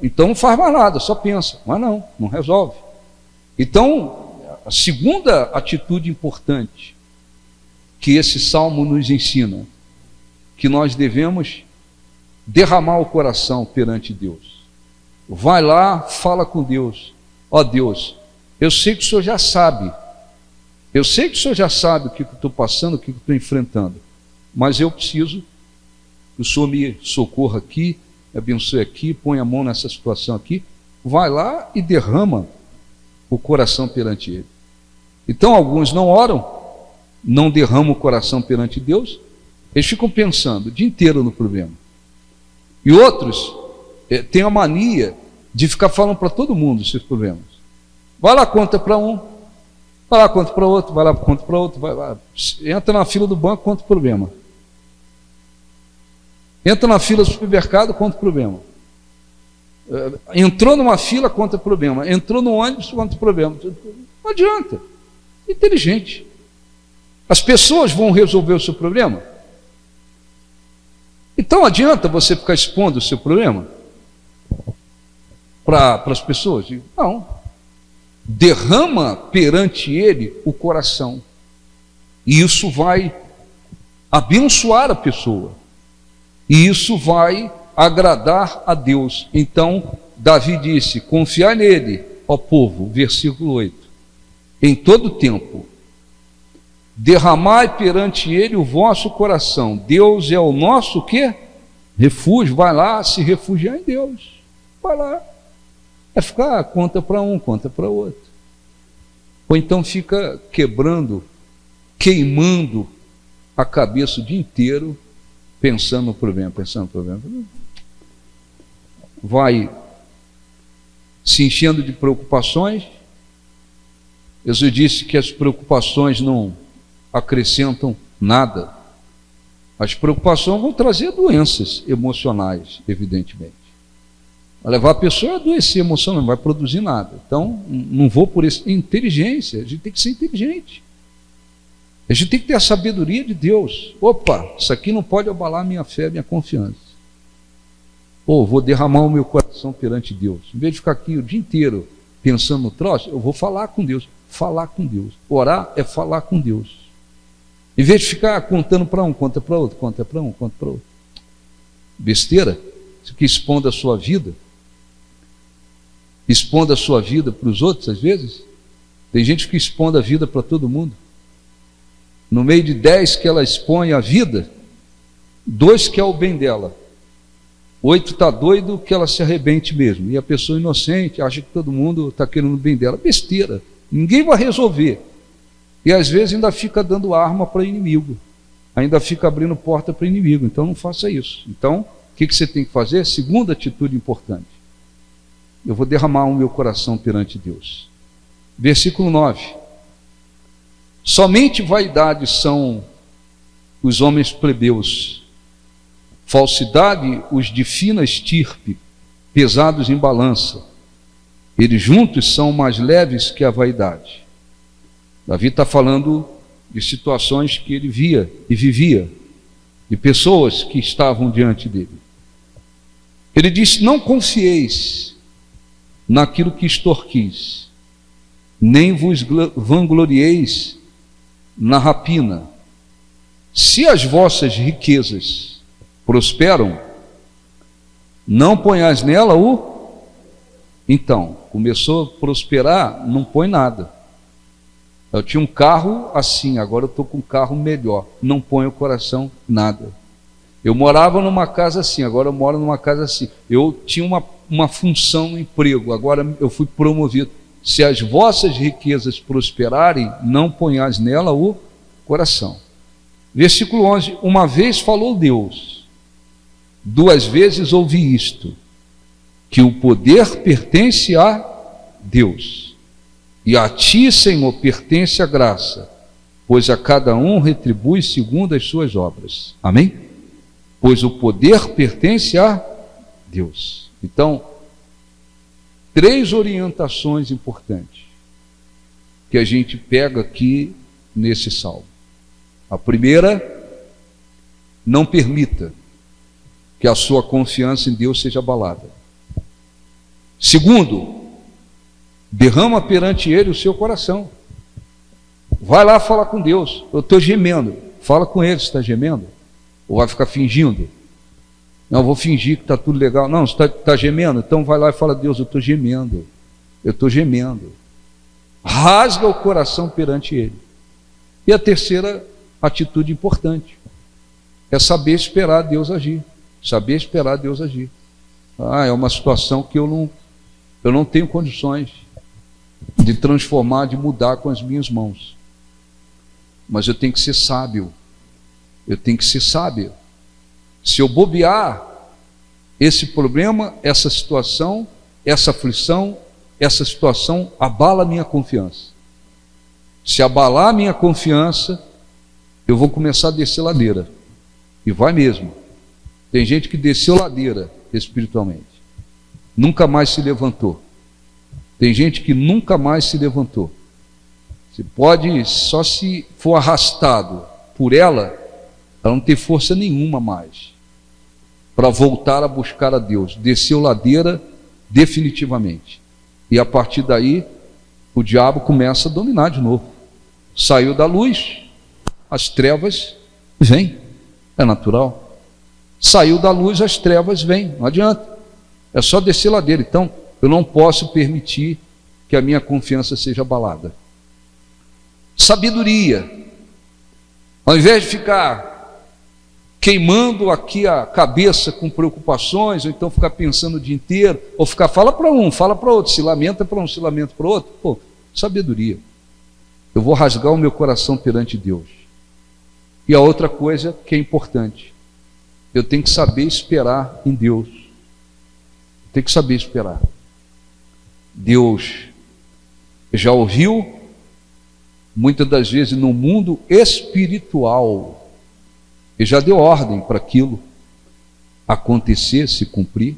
então não faz mais nada, só pensa. Mas não resolve. Então, a segunda atitude importante que esse salmo nos ensina, que nós devemos derramar o coração perante Deus. Vai lá, fala com Deus. Ó Deus, eu sei que o Senhor já sabe. Eu sei que o Senhor já sabe o que eu estou passando, o que eu estou enfrentando. Mas eu preciso que o Senhor me socorra aqui, me abençoe aqui, põe a mão nessa situação aqui. Vai lá e derrama o coração perante Ele. Então alguns não oram, não derramam o coração perante Deus, eles ficam pensando o dia inteiro no problema. E outros têm a mania de ficar falando para todo mundo os seus problemas. Vai lá, conta para um, vai lá, conta para outro, vai lá, conta para outro, vai lá. Entra na fila do banco, conta o problema. Entra na fila do supermercado, conta o problema. Entrou numa fila, conta o problema. Entrou no ônibus, conta o problema. Não adianta. Inteligente. As pessoas vão resolver o seu problema. Então adianta você ficar expondo o seu problema para as pessoas? Não. Derrama perante Ele o coração. E isso vai abençoar a pessoa. E isso vai agradar a Deus. Então, Davi disse: confiai nele, ó povo, versículo 8, em todo tempo. Derramai perante Ele o vosso coração. Deus é o nosso quê? Refúgio. Vai lá se refugiar em Deus. Vai lá. É ficar, conta para um, conta para outro. Ou então fica quebrando, queimando a cabeça o dia inteiro, pensando no problema. Vai se enchendo de preocupações. Jesus disse que as preocupações não acrescentam nada. As preocupações vão trazer doenças emocionais, evidentemente. Vai levar a pessoa a adoecer emocionalmente, não vai produzir nada. Então, não vou por isso. Inteligência, a gente tem que ser inteligente. A gente tem que ter a sabedoria de Deus. Opa, isso aqui não pode abalar minha fé, minha confiança. Ou vou derramar o meu coração perante Deus. Em vez de ficar aqui o dia inteiro pensando no troço, eu vou falar com Deus. Falar com Deus. Orar é falar com Deus. Em vez de ficar contando para um, conta para outro, conta para um, conta para outro. Besteira. Você que expondo a sua vida. Expondo a sua vida para os outros, às vezes. Tem gente que expondo a vida para todo mundo. No meio de 10 que ela expõe a vida, 2 quer o bem dela. 8 está doido que ela se arrebente mesmo. E a pessoa inocente acha que todo mundo está querendo o bem dela. Besteira. Ninguém vai resolver. E às vezes ainda fica dando arma para inimigo. Ainda fica abrindo porta para inimigo. Então não faça isso. Então, o que você tem que fazer? Segunda atitude importante. Eu vou derramar o meu coração perante Deus. Versículo 9. Somente vaidade são os homens plebeus. Falsidade os de fina estirpe, pesados em balança. Eles juntos são mais leves que a vaidade. Davi está falando de situações que ele via e vivia, de pessoas que estavam diante dele. Ele disse: não confieis naquilo que extorquis, nem vos vanglorieis na rapina. Se as vossas riquezas prosperam, não ponhais nela o... Então, começou a prosperar, não põe nada. Eu tinha um carro assim, agora eu estou com um carro melhor. Não põe o coração nada. Eu morava numa casa assim, agora eu moro numa casa assim. Eu tinha uma função no emprego, agora eu fui promovido. Se as vossas riquezas prosperarem, não ponhais nela o coração. Versículo 11: uma vez falou Deus, duas vezes ouvi isto, que o poder pertence a Deus, e a ti, Senhor, pertence a graça, pois a cada um retribui segundo as suas obras. Amém? Pois o poder pertence a Deus. Então, três orientações importantes que a gente pega aqui nesse salmo. A primeira: não permita que a sua confiança em Deus seja abalada. Segundo, derrama perante Ele o seu coração. Vai lá falar com Deus. Eu estou gemendo. Fala com Ele. Você está gemendo? Ou vai ficar fingindo? Não, vou fingir que está tudo legal. Não, você está gemendo? Então vai lá e fala: Deus, eu estou gemendo. Eu estou gemendo. Rasga o coração perante Ele. E a terceira atitude importante é saber esperar Deus agir. Saber esperar Deus agir. É uma situação que eu não tenho condições de transformar, de mudar com as minhas mãos. Mas eu tenho que ser sábio. Eu tenho que ser sábio. Se eu bobear, esse problema, essa situação, essa aflição, essa situação abala a minha confiança. Se abalar a minha confiança, eu vou começar a descer ladeira. E vai mesmo. Tem gente que desceu ladeira espiritualmente, nunca mais se levantou. Tem gente que nunca mais se levantou. Você pode, só se for arrastado por ela não tem força nenhuma mais para voltar a buscar a Deus. Desceu ladeira definitivamente. E a partir daí, o diabo começa a dominar de novo. Saiu da luz, as trevas vêm. É natural. Saiu da luz, as trevas vêm. Não adianta. É só descer ladeira. Então, eu não posso permitir que a minha confiança seja abalada. Sabedoria. Ao invés de ficar queimando aqui a cabeça com preocupações, ou então ficar pensando o dia inteiro, ou ficar, fala para um, fala para outro, se lamenta para um, se lamenta para outro. Pô, sabedoria. Eu vou rasgar o meu coração perante Deus. E a outra coisa que é importante, eu tenho que saber esperar em Deus. Eu tenho que saber esperar. Deus já ouviu, muitas das vezes no mundo espiritual, e já deu ordem para aquilo acontecer, se cumprir,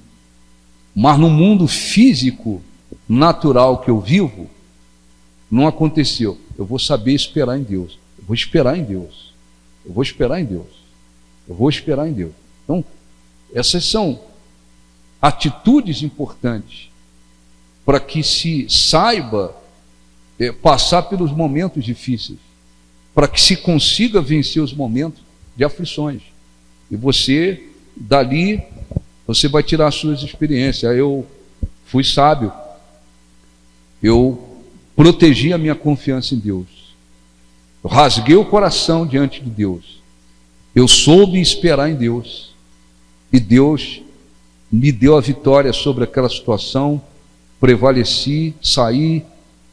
mas no mundo físico, natural que eu vivo, não aconteceu. Eu vou saber esperar em Deus. Eu vou esperar em Deus. Eu vou esperar em Deus. Eu vou esperar em Deus. Então, essas são atitudes importantes para que se saiba passar pelos momentos difíceis, para que se consiga vencer os momentos de aflições. E você, dali, você vai tirar as suas experiências. Eu fui sábio. Eu protegi a minha confiança em Deus. Eu rasguei o coração diante de Deus. Eu soube esperar em Deus. E Deus me deu a vitória sobre aquela situação. Prevaleci, saí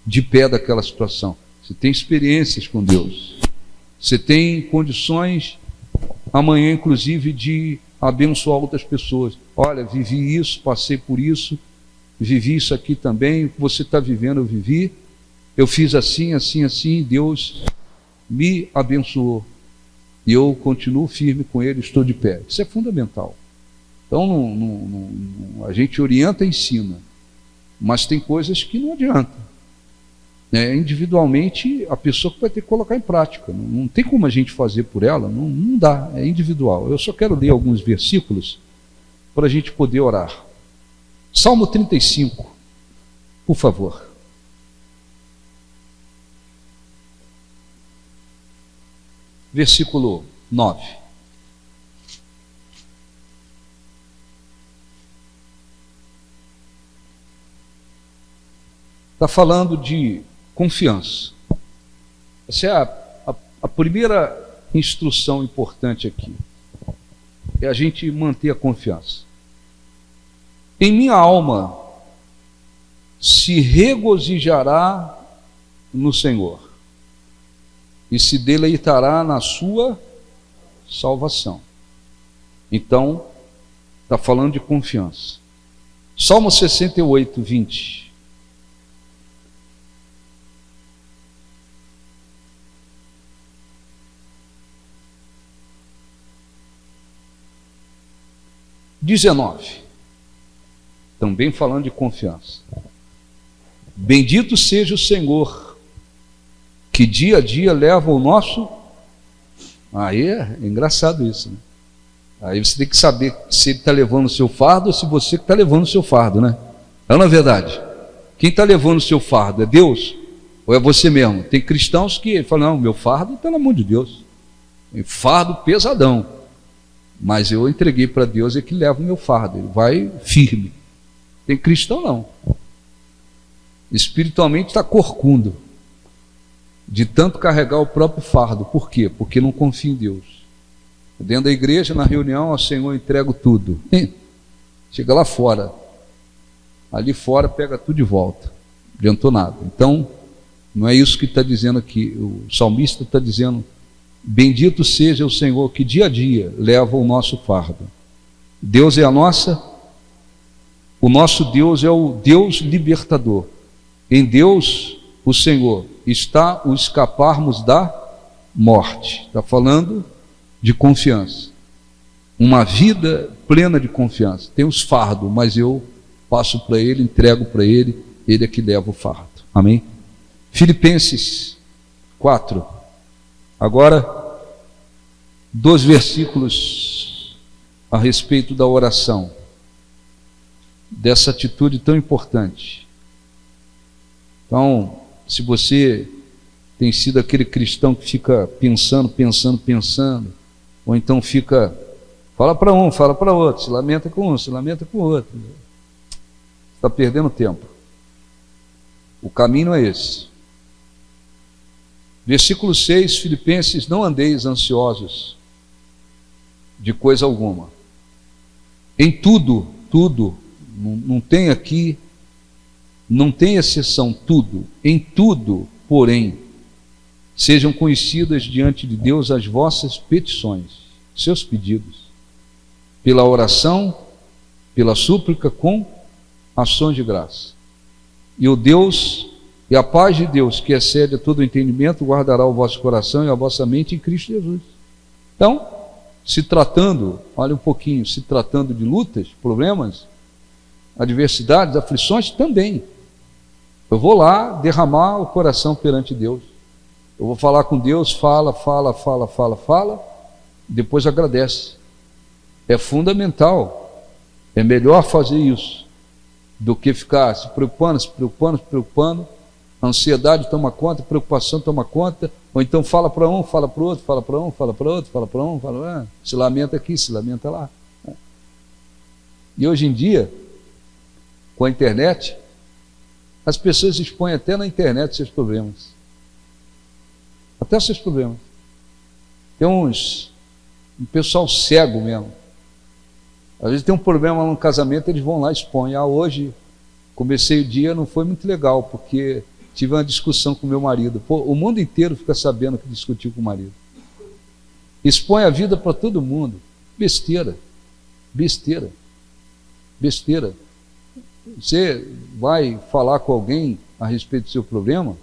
de pé daquela situação. Você tem experiências com Deus. Você tem condições, amanhã inclusive, de abençoar outras pessoas. Olha, vivi isso, passei por isso, vivi isso aqui também, o que você está vivendo eu vivi, eu fiz assim, assim, assim, Deus me abençoou. E eu continuo firme com Ele, estou de pé. Isso é fundamental. Então, a gente orienta e ensina, mas tem coisas que não adianta. Individualmente, a pessoa que vai ter que colocar em prática. Não tem como a gente fazer por ela, não dá, é individual. Eu só quero ler alguns versículos para a gente poder orar. Salmo 35, por favor. Versículo 9. Está falando de confiança. Essa é a primeira instrução importante aqui. É a gente manter a confiança. Em minha alma se regozijará no Senhor e se deleitará na sua salvação. Então, está falando de confiança. Salmo 68, 20. Também falando de confiança. Bendito seja o Senhor, que dia a dia leva o nosso... Aí é engraçado isso, né? Aí você tem que saber se ele está levando o seu fardo ou se você que está levando o seu fardo, né? Não é verdade? Quem está levando o seu fardo é Deus ou é você mesmo? Tem cristãos que falam, não, meu fardo, pelo amor de Deus, tem fardo pesadão, mas eu entreguei para Deus, é que leva o meu fardo, ele vai firme. Tem cristão não, espiritualmente está corcundo de tanto carregar o próprio fardo. Por quê? Porque não confia em Deus. Dentro da igreja, na reunião, ó Senhor, eu entrego tudo. Chega lá fora, ali fora pega tudo de volta, não adiantou nada. Então, não é isso que está dizendo aqui. O salmista está dizendo, bendito seja o Senhor, que dia a dia leva o nosso fardo. Deus é o nosso Deus é o Deus libertador. Em Deus, o Senhor, está o escaparmos da morte. Está falando de confiança, uma vida plena de confiança. Tem os fardos, mas eu passo para Ele, entrego para Ele, Ele é que leva o fardo. Amém? Filipenses 4, agora 2 versículos a respeito da oração, dessa atitude tão importante. Então, se você tem sido aquele cristão que fica pensando, ou então fica, fala para um, fala para outro, se lamenta com um, se lamenta com o outro, está perdendo tempo. O caminho é esse. Versículo 6, Filipenses, não andeis ansiosos de coisa alguma. Em tudo, não tem aqui, não tem exceção, tudo, em tudo, porém, sejam conhecidas diante de Deus as vossas petições, seus pedidos, pela oração, pela súplica, com ações de graça. E o Deus, e a paz de Deus, que excede a todo entendimento, guardará o vosso coração e a vossa mente em Cristo Jesus. Então, se tratando, olha um pouquinho, se tratando de lutas, problemas, adversidades, aflições, também. Eu vou lá derramar o coração perante Deus. Eu vou falar com Deus, fala, depois agradece. É fundamental, é melhor fazer isso do que ficar se preocupando. A ansiedade toma conta, a preocupação toma conta, ou então fala para um, fala para o outro, fala para um, fala para outro, fala para um, se lamenta aqui, se lamenta lá. E hoje em dia, com a internet, as pessoas expõem até na internet seus problemas. Até os seus problemas. Tem um pessoal cego mesmo. Às vezes tem um problema no casamento, eles vão lá e expõem. Hoje, comecei o dia, não foi muito legal, porque tive uma discussão com meu marido. O mundo inteiro fica sabendo que discutiu com o marido. Expõe a vida para todo mundo. Besteira. Você vai falar com alguém a respeito do seu problema,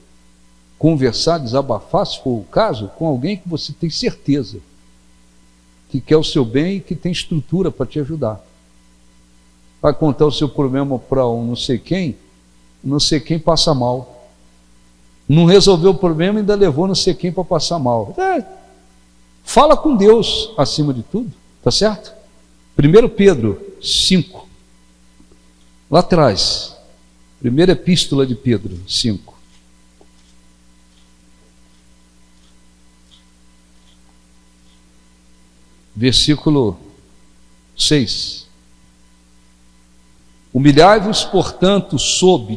conversar, desabafar, se for o caso, com alguém que você tem certeza que quer o seu bem e que tem estrutura para te ajudar. Vai contar o seu problema para um não sei quem passa mal. Não resolveu o problema, ainda levou não sei quem para passar mal. Fala com Deus acima de tudo, tá certo? 1 Pedro 5, lá atrás, primeira epístola de Pedro 5. Versículo 6. Humilhai-vos, portanto,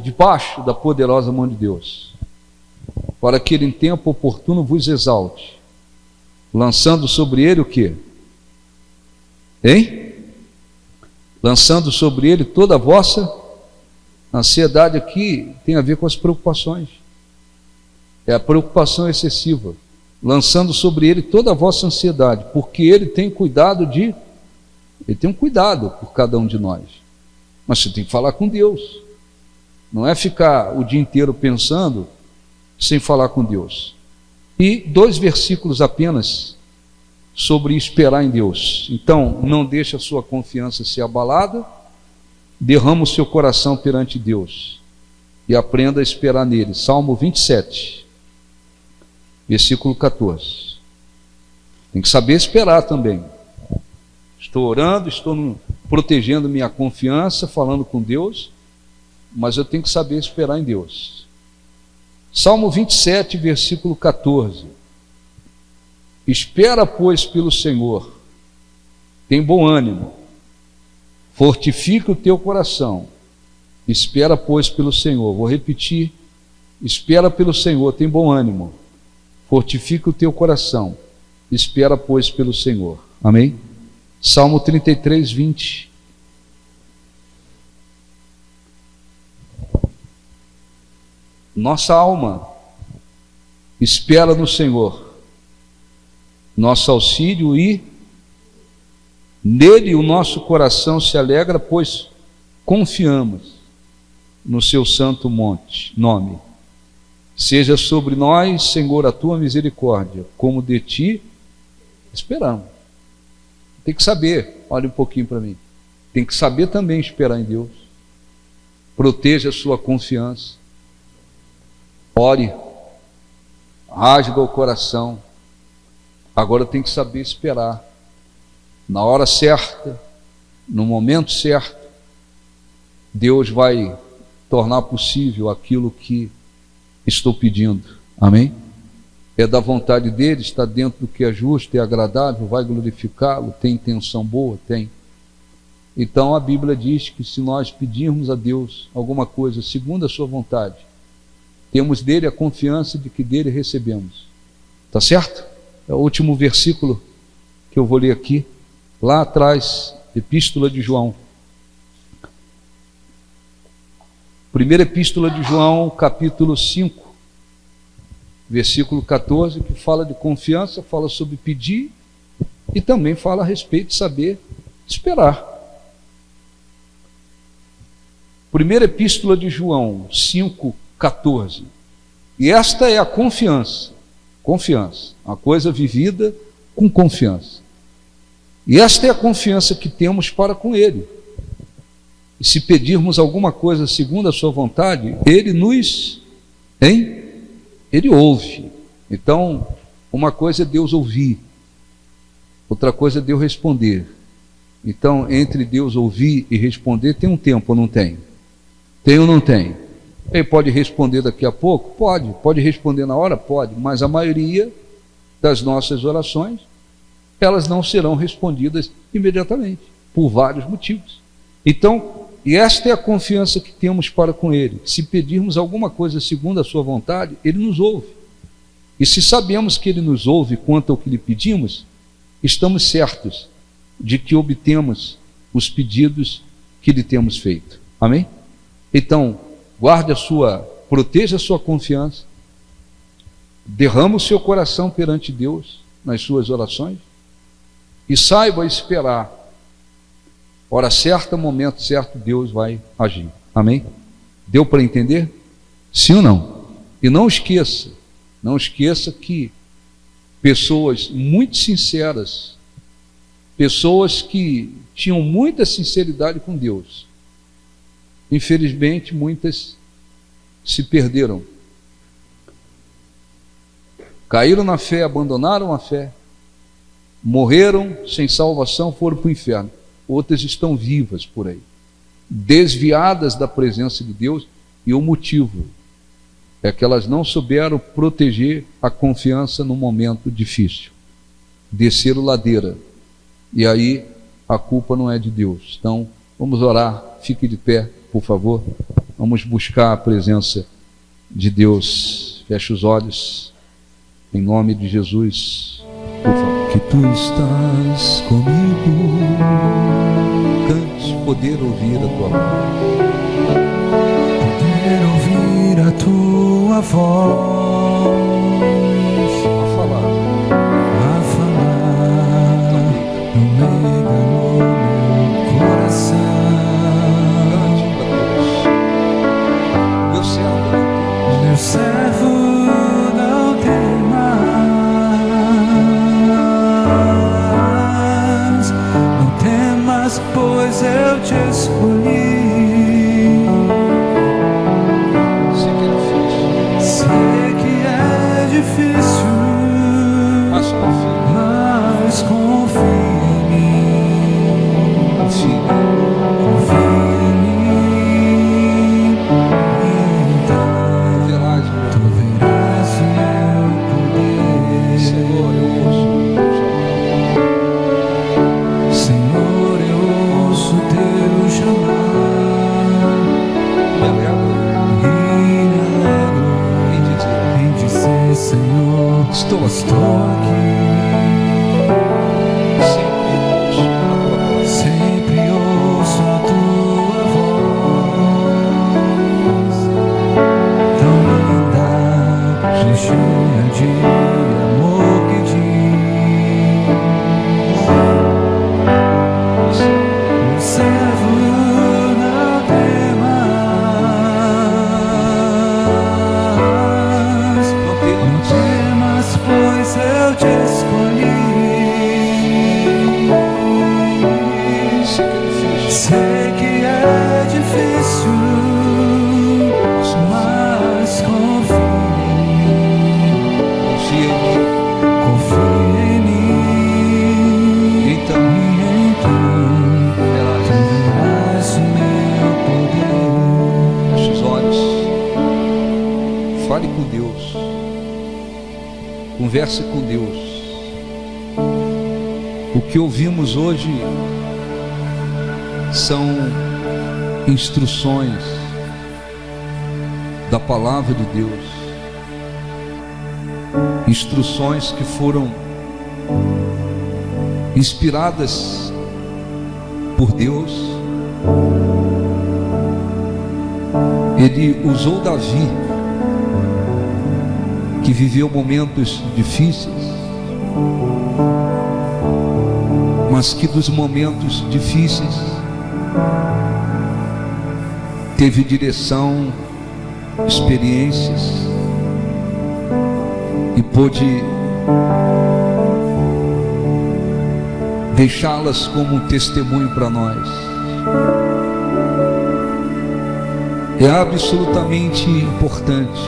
debaixo da poderosa mão de Deus, para que ele em tempo oportuno vos exalte, lançando sobre ele o quê? Lançando sobre ele toda a vossa ansiedade. Aqui tem a ver com as preocupações. É a preocupação excessiva. lançando sobre ele toda a vossa ansiedade, porque ele tem um cuidado por cada um de nós. Mas você tem que falar com Deus. Não é ficar o dia inteiro pensando sem falar com Deus. E 2 versículos apenas sobre esperar em Deus. Então, não deixe a sua confiança ser abalada, derrama o seu coração perante Deus e aprenda a esperar nele. Salmo 27, versículo 14. Tem que saber esperar também. Estou orando, estou protegendo minha confiança, falando com Deus, mas eu tenho que saber esperar em Deus. Salmo 27, versículo 14. Espera, pois, pelo Senhor, tem bom ânimo, fortifica o teu coração, espera, pois, pelo Senhor. Vou repetir: espera pelo Senhor, tem bom ânimo, fortifica o teu coração, espera, pois, pelo Senhor. Amém? Salmo 33, 20. Nossa alma espera no Senhor, nosso auxílio, e nele o nosso coração se alegra, pois confiamos no seu santo nome. Seja sobre nós, Senhor, a tua misericórdia, como de ti esperamos. Tem que saber, olha um pouquinho para mim, tem que saber também esperar em Deus. Proteja a sua confiança, ore, rasga o coração. Agora tem que saber esperar, na hora certa, no momento certo, Deus vai tornar possível aquilo que estou pedindo. Amém? É da vontade dele, está dentro do que é justo e agradável, vai glorificá-lo, tem intenção boa? Tem. Então a Bíblia diz que se nós pedirmos a Deus alguma coisa segundo a sua vontade, temos dele a confiança de que dele recebemos. Tá certo? É o último versículo que eu vou ler aqui, lá atrás, Epístola de João. Primeira Epístola de João, capítulo 5. Versículo 14, que fala de confiança, fala sobre pedir e também fala a respeito de saber esperar. Primeira Epístola de João 5,14. E esta é a confiança, uma coisa vivida com confiança. E esta é a confiança que temos para com Ele. E se pedirmos alguma coisa segundo a sua vontade, Ele Ele ouve. Então, uma coisa é Deus ouvir, outra coisa é Deus responder. Então, entre Deus ouvir e responder, tem um tempo ou não tem? Tem ou não tem? Ele pode responder daqui a pouco? Pode responder na hora? Pode, mas a maioria das nossas orações, elas não serão respondidas imediatamente, por vários motivos. Então, e esta é a confiança que temos para com Ele. Se pedirmos alguma coisa segundo a sua vontade, Ele nos ouve. E se sabemos que Ele nos ouve quanto ao que lhe pedimos, estamos certos de que obtemos os pedidos que lhe temos feito. Amém? Então, proteja a sua confiança, derrama o seu coração perante Deus nas suas orações e saiba esperar. Hora certa, momento certo, Deus vai agir. Amém? Deu para entender? Sim ou não? E não esqueça que pessoas muito sinceras, pessoas que tinham muita sinceridade com Deus, infelizmente muitas se perderam, caíram na fé, abandonaram a fé, morreram sem salvação, foram para o inferno. Outras estão vivas por aí, desviadas da presença de Deus, e o motivo é que elas não souberam proteger a confiança no momento difícil, desceram ladeira, e aí a culpa não é de Deus. Então vamos orar, fique de pé, por favor, vamos buscar a presença de Deus. Feche os olhos, em nome de Jesus, por favor. Que tu estás comigo, Cante, poder ouvir a tua voz, poder ouvir a tua voz, a falar. pois eu te escolhi. Sei que é difícil, mas confia em mim. Confia em mim. Então tu verás o meu poder. Senhor, eu ouço. Senhor, eu ouço teu chamar. Me alegro em dizer, Senhor, estou aqui. Sempre ouço a tua voz, tão linda, cheia de amor que diz: meu servo, não temas, pois eu te escolhi. Sei que é difícil, mas confia em mim. Então verás o meu poder. Feche os olhos. Fale com Deus. Converse com Deus. O que ouvimos hoje são instruções da palavra de Deus, instruções que foram inspiradas por Deus. Ele usou Davi, que viveu momentos difíceis, mas que dos momentos difíceis teve direção, experiências e pôde deixá-las como um testemunho para nós. É absolutamente importante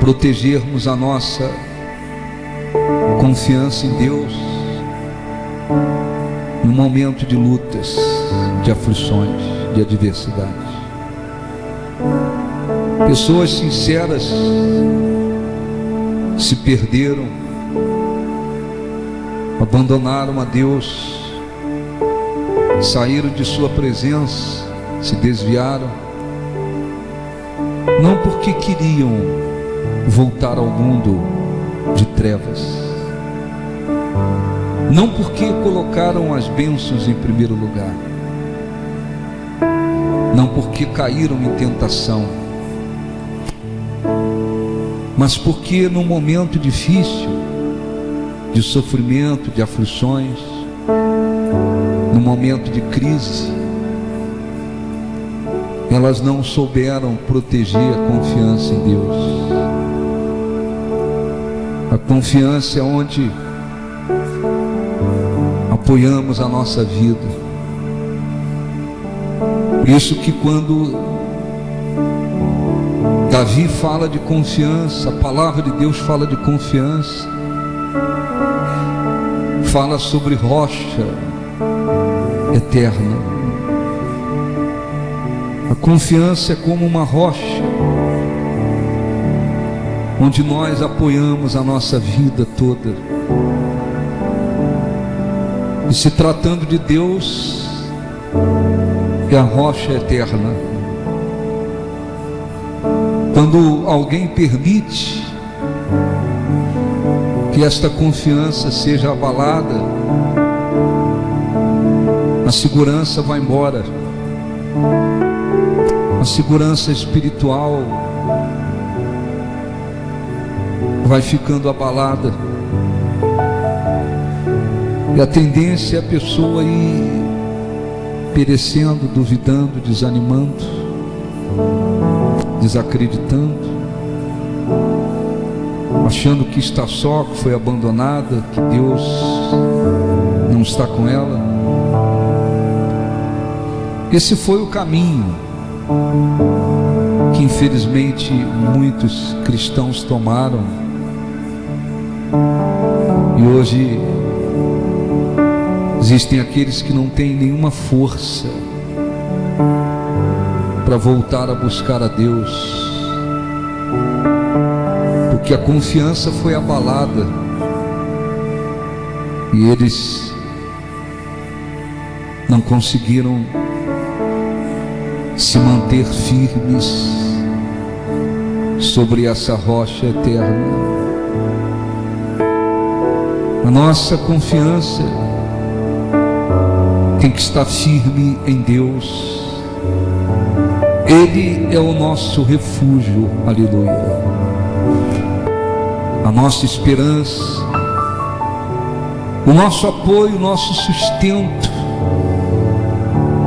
protegermos a nossa confiança em Deus no momento de lutas, de aflições, de adversidades. Pessoas sinceras se perderam, abandonaram a Deus, saíram de sua presença, se desviaram, não porque queriam voltar ao mundo de trevas, não porque colocaram as bênçãos em primeiro lugar, não porque caíram em tentação, mas porque no momento difícil, de sofrimento, de aflições, no momento de crise, elas não souberam proteger a confiança em Deus. A confiança é onde apoiamos a nossa vida. Por isso que quando Davi fala de confiança, a palavra de Deus fala de confiança, fala sobre rocha eterna. A confiança é como uma rocha onde nós apoiamos a nossa vida toda. E se tratando de Deus, é a rocha eterna. Quando alguém permite que esta confiança seja abalada, a segurança vai embora, a segurança espiritual vai ficando abalada, e a tendência é a pessoa ir perecendo, duvidando, desanimando, desacreditando, achando que está só, que foi abandonada, que Deus não está com ela. Esse foi o caminho que infelizmente muitos cristãos tomaram, e hoje existem aqueles que não têm nenhuma força para voltar a buscar a Deus, porque a confiança foi abalada e eles não conseguiram se manter firmes sobre essa rocha eterna. A nossa confiança tem que estar firme em Deus. Ele é o nosso refúgio, aleluia. A nossa esperança, o nosso apoio, o nosso sustento,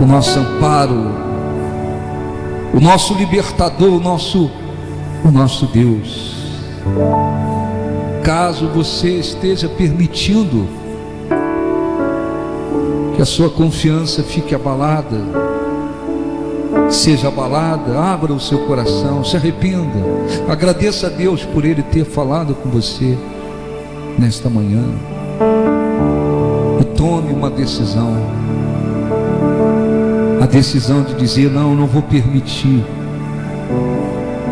o nosso amparo, o nosso libertador, o nosso Deus. Caso você esteja permitindo que a sua confiança fique abalada, seja abalada, abra o seu coração, se arrependa, agradeça a Deus por Ele ter falado com você nesta manhã, e tome uma decisão, a decisão de dizer: não, eu não vou permitir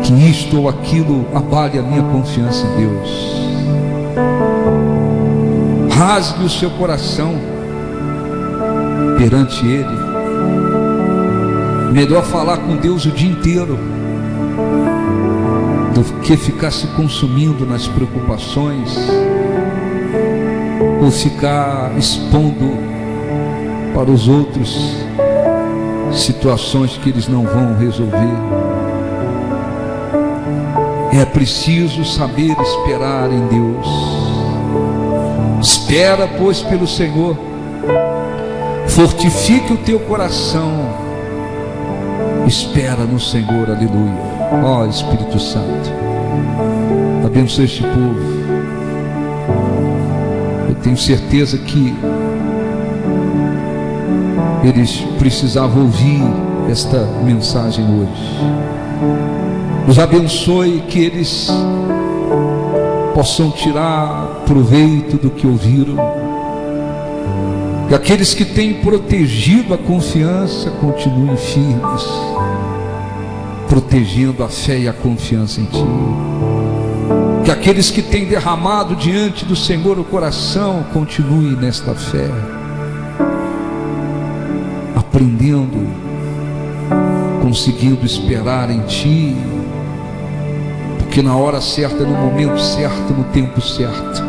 que isto ou aquilo abale a minha confiança em Deus. Rasgue o seu coração perante Ele. Melhor falar com Deus o dia inteiro do que ficar se consumindo nas preocupações ou ficar expondo para os outros situações que eles não vão resolver. É preciso saber esperar em Deus. Espera, pois, pelo Senhor. Fortifique o teu coração. Espera no Senhor, aleluia. Ó Espírito Santo, abençoe este povo. Eu tenho certeza que eles precisavam ouvir esta mensagem hoje. Os abençoe, que eles possam tirar proveito do que ouviram. Que aqueles que têm protegido a confiança continuem firmes, protegendo a fé e a confiança em Ti. Que aqueles que têm derramado diante do Senhor o coração continuem nesta fé, aprendendo, conseguindo esperar em Ti, porque na hora certa, no momento certo, no tempo certo,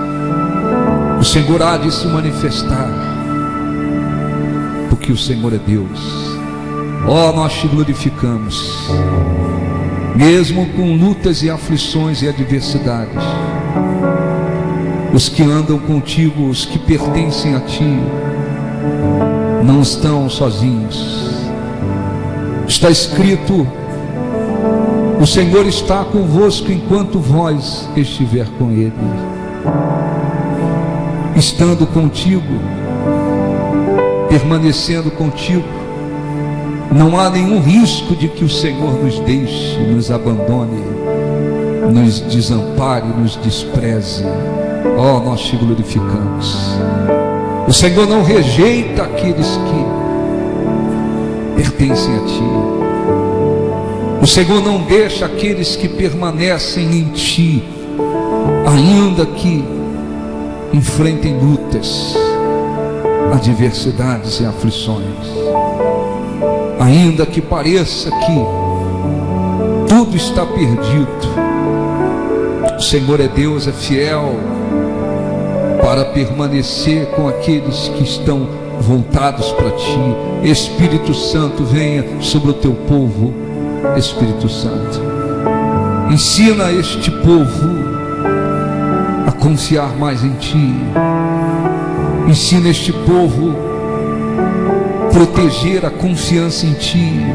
o Senhor há de se manifestar, porque o Senhor é Deus. Ó, nós te glorificamos, mesmo com lutas e aflições e adversidades. Os que andam contigo, os que pertencem a Ti, não estão sozinhos. Está escrito: o Senhor está convosco enquanto vós estiver com Ele. Estando contigo, permanecendo contigo, não há nenhum risco de que o Senhor nos deixe, nos abandone, nos desampare, nos despreze. Ó, nós te glorificamos. O Senhor não rejeita aqueles que pertencem a Ti. O Senhor não deixa aqueles que permanecem em Ti, ainda que enfrentem lutas, adversidades e aflições. Ainda que pareça que tudo está perdido, o Senhor é Deus, é fiel para permanecer com aqueles que estão voltados para Ti. Espírito Santo, venha sobre o Teu povo. Espírito Santo, ensina este povo a confiar mais em Ti. Ensina este povo a proteger a confiança em Ti.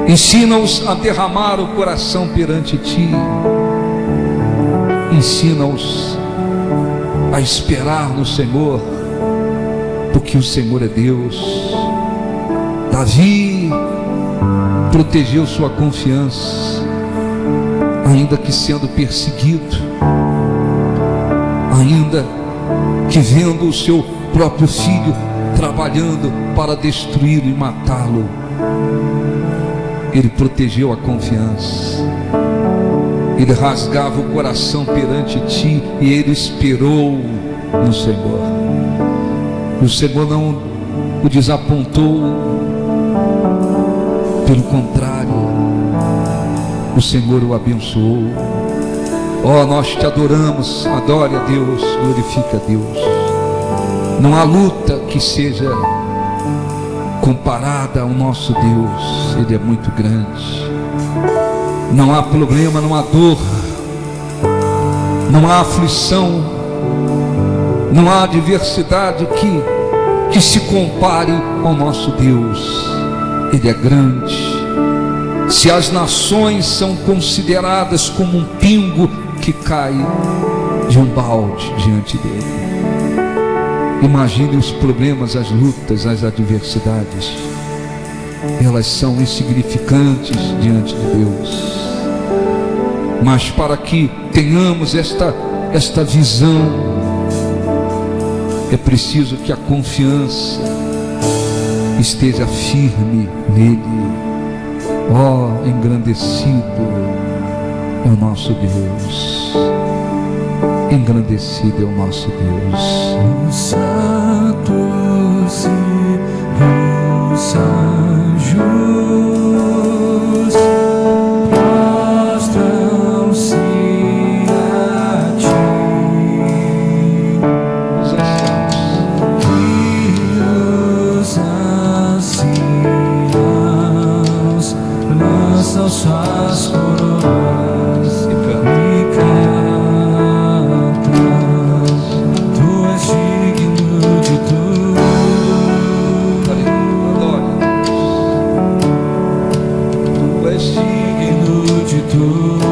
Ensina-os a derramar o coração perante Ti. Ensina-os a esperar no Senhor, porque o Senhor é Deus. Davi protegeu sua confiança, ainda que sendo perseguido, ainda que vendo o seu próprio filho trabalhando para destruí-lo e matá-lo, ele protegeu a confiança. Ele rasgava o coração perante ti e ele esperou no Senhor. O Senhor não o desapontou, pelo contrário, o Senhor o abençoou. Ó, nós te adoramos, adore a Deus, glorifica a Deus. Não há luta que seja comparada ao nosso Deus, Ele é muito grande. Não há problema, não há dor, não há aflição, não há adversidade que se compare ao nosso Deus. Ele é grande. Se as nações são consideradas como um pingo que cai de um balde diante dele, imagine os problemas, as lutas, as adversidades. Elas são insignificantes diante de Deus. Mas para que tenhamos esta visão, é preciso que a confiança esteja firme nele. Ó, engrandecido é o nosso Deus, engrandecido é o nosso Deus. Os santos e os anjos prostram-se a ti, e os anciãos lançam suas coroas e cantam. Tu és digno de tudo. Tu és digno de tudo.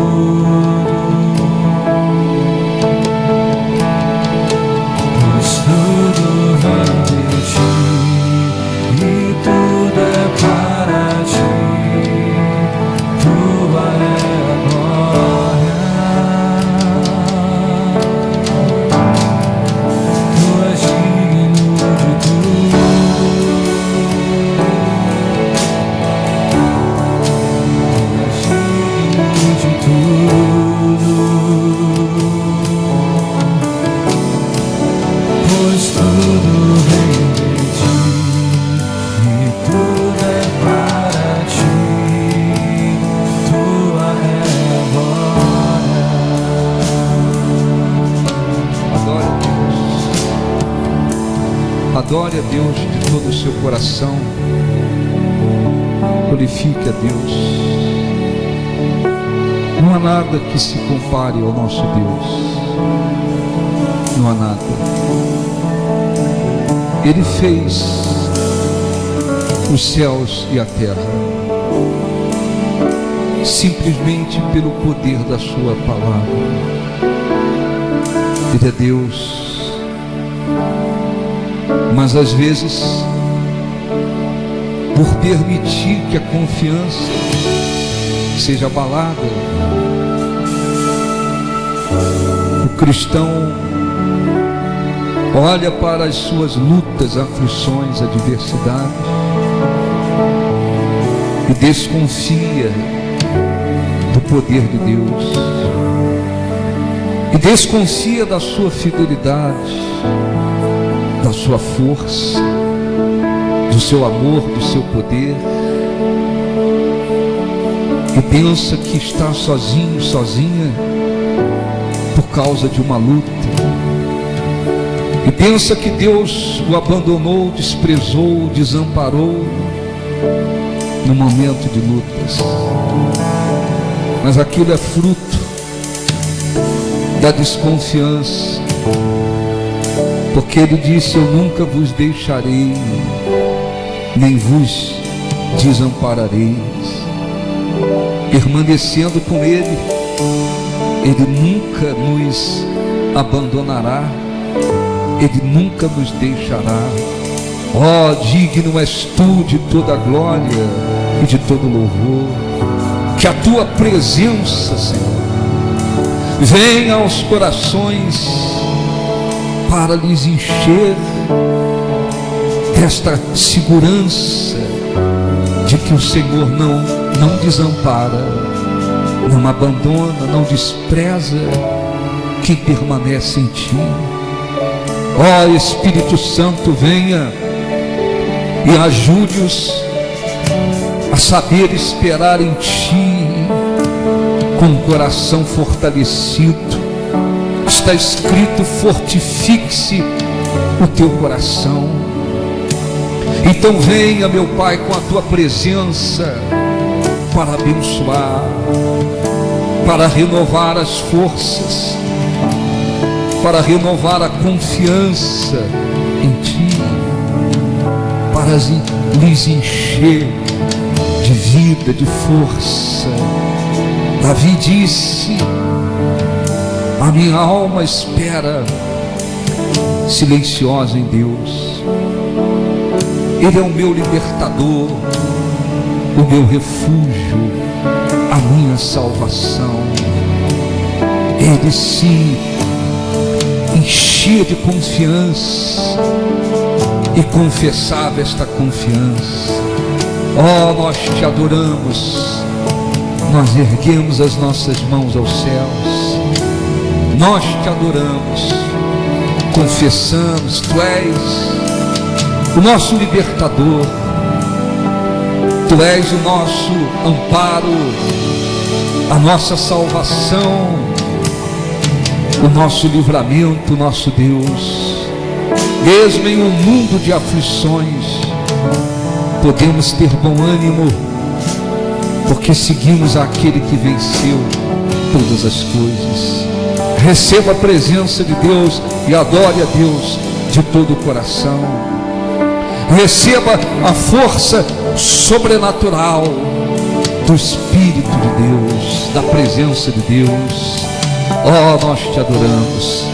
Pois tudo vem de ti e tudo é para ti. Tua é a glória. Tu és digno de tudo. Tu és digno de tudo. Pois tudo vem de ti e tudo é para ti. Tua é a glória. Adore a Deus. Adore a Deus de todo o seu coração. Glorifique a Deus. Não há nada que se compare ao nosso Deus. Não há nada. Ele fez os céus e a terra simplesmente pelo poder da sua palavra. Ele é Deus, mas às vezes, por permitir que a confiança seja abalada, o cristão olha para as suas lutas, aflições, adversidades e desconfia do poder de Deus, e desconfia da sua fidelidade, da sua força, do seu amor, do seu poder, e pensa que está sozinho, sozinha, por causa de uma luta, e pensa que Deus o abandonou, desprezou, desamparou no momento de lutas. Mas aquilo é fruto da desconfiança, porque Ele disse: eu nunca vos deixarei, nem vos desamparareis. Permanecendo com Ele, Ele nunca nos abandonará, Ele nunca nos deixará. Ó, digno és tu de toda glória e de todo louvor. Que a tua presença, Senhor, venha aos corações para lhes encher desta segurança de que o Senhor não desampara, não abandona, não despreza quem permanece em ti. Ó Espírito Santo, venha e ajude-os a saber esperar em ti com o coração fortalecido. Está escrito: fortifique-se o teu coração. Então venha, meu Pai, com a tua presença para abençoar, para renovar as forças, para renovar a confiança em ti, para lhes encher de vida, de força. Davi disse: a minha alma espera silenciosa em Deus. Ele é o meu libertador, o meu refúgio, a minha salvação. Ele se enchia de confiança e confessava esta confiança. Ó, nós te adoramos, nós erguemos as nossas mãos aos céus, nós te adoramos, confessamos: tu és o nosso libertador, tu és o nosso amparo, a nossa salvação, o nosso livramento, o nosso Deus. Mesmo em um mundo de aflições, podemos ter bom ânimo, porque seguimos aquele que venceu todas as coisas. Receba a presença de Deus e adore a Deus de todo o coração. Receba a força sobrenatural do Espírito de Deus, da presença de Deus. Ó, nós te adoramos,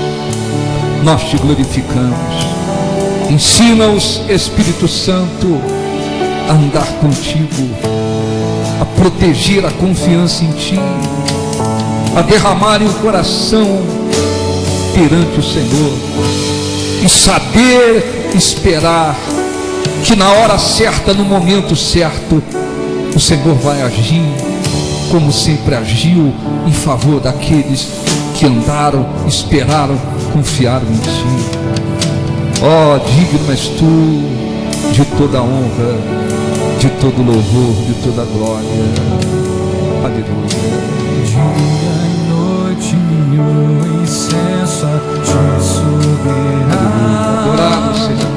nós te glorificamos. Ensina-os, Espírito Santo, a andar contigo, a proteger a confiança em ti, a derramarem o coração perante o Senhor e saber esperar que na hora certa, no momento certo, o Senhor vai agir como sempre agiu em favor daqueles que andaram, esperaram, confiaram em ti. Ó, digno és tu de toda honra, de todo louvor, de toda glória. Aleluia. Dia e noite o incenso a te subirá. Adorado seja